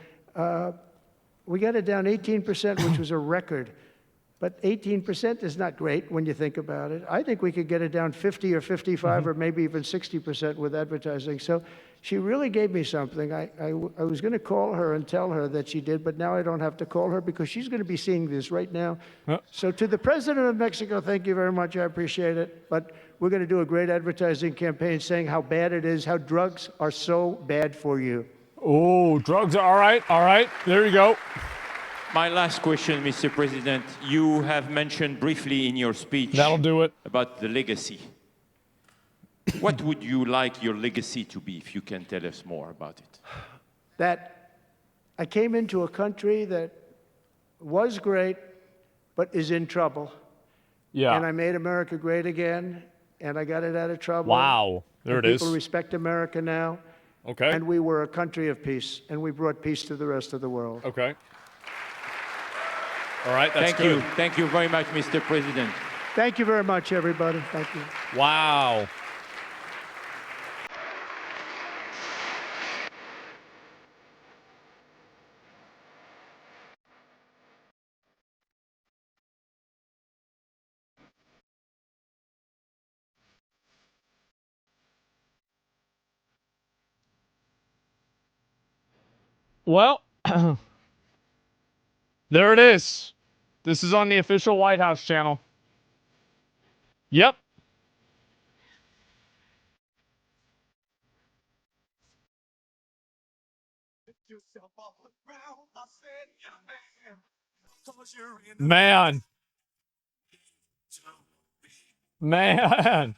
we got it down 18%, which was a record. But 18% is not great when you think about it. I think we could get it down 50 or 55 or maybe even 60% with advertising. So she really gave me something. I was going to call her and tell her that she did, but now I don't have to call her because she's going to be seeing this right now. So to the President of Mexico, thank you very much. I appreciate it. But we're going to do a great advertising campaign saying how bad it is, how drugs are so bad for you. Oh, drugs. All right. All right. There you go. My last question, Mr. President. You have mentioned briefly in your speech That'll do it. about the legacy. What would you like your legacy to be, if you can tell us more about it? That I came into a country that was great, but is in trouble. Yeah. And I made America great again, and I got it out of trouble. Wow. There it is. People respect America now. Okay. And we were a country of peace, and we brought peace to the rest of the world. Okay. All right, that's Thank good. you. Thank you very much, Mr. President. Thank you very much, everybody. Thank you. Wow. Well, there it is. This is on the official White House channel. Yep. Man. Man.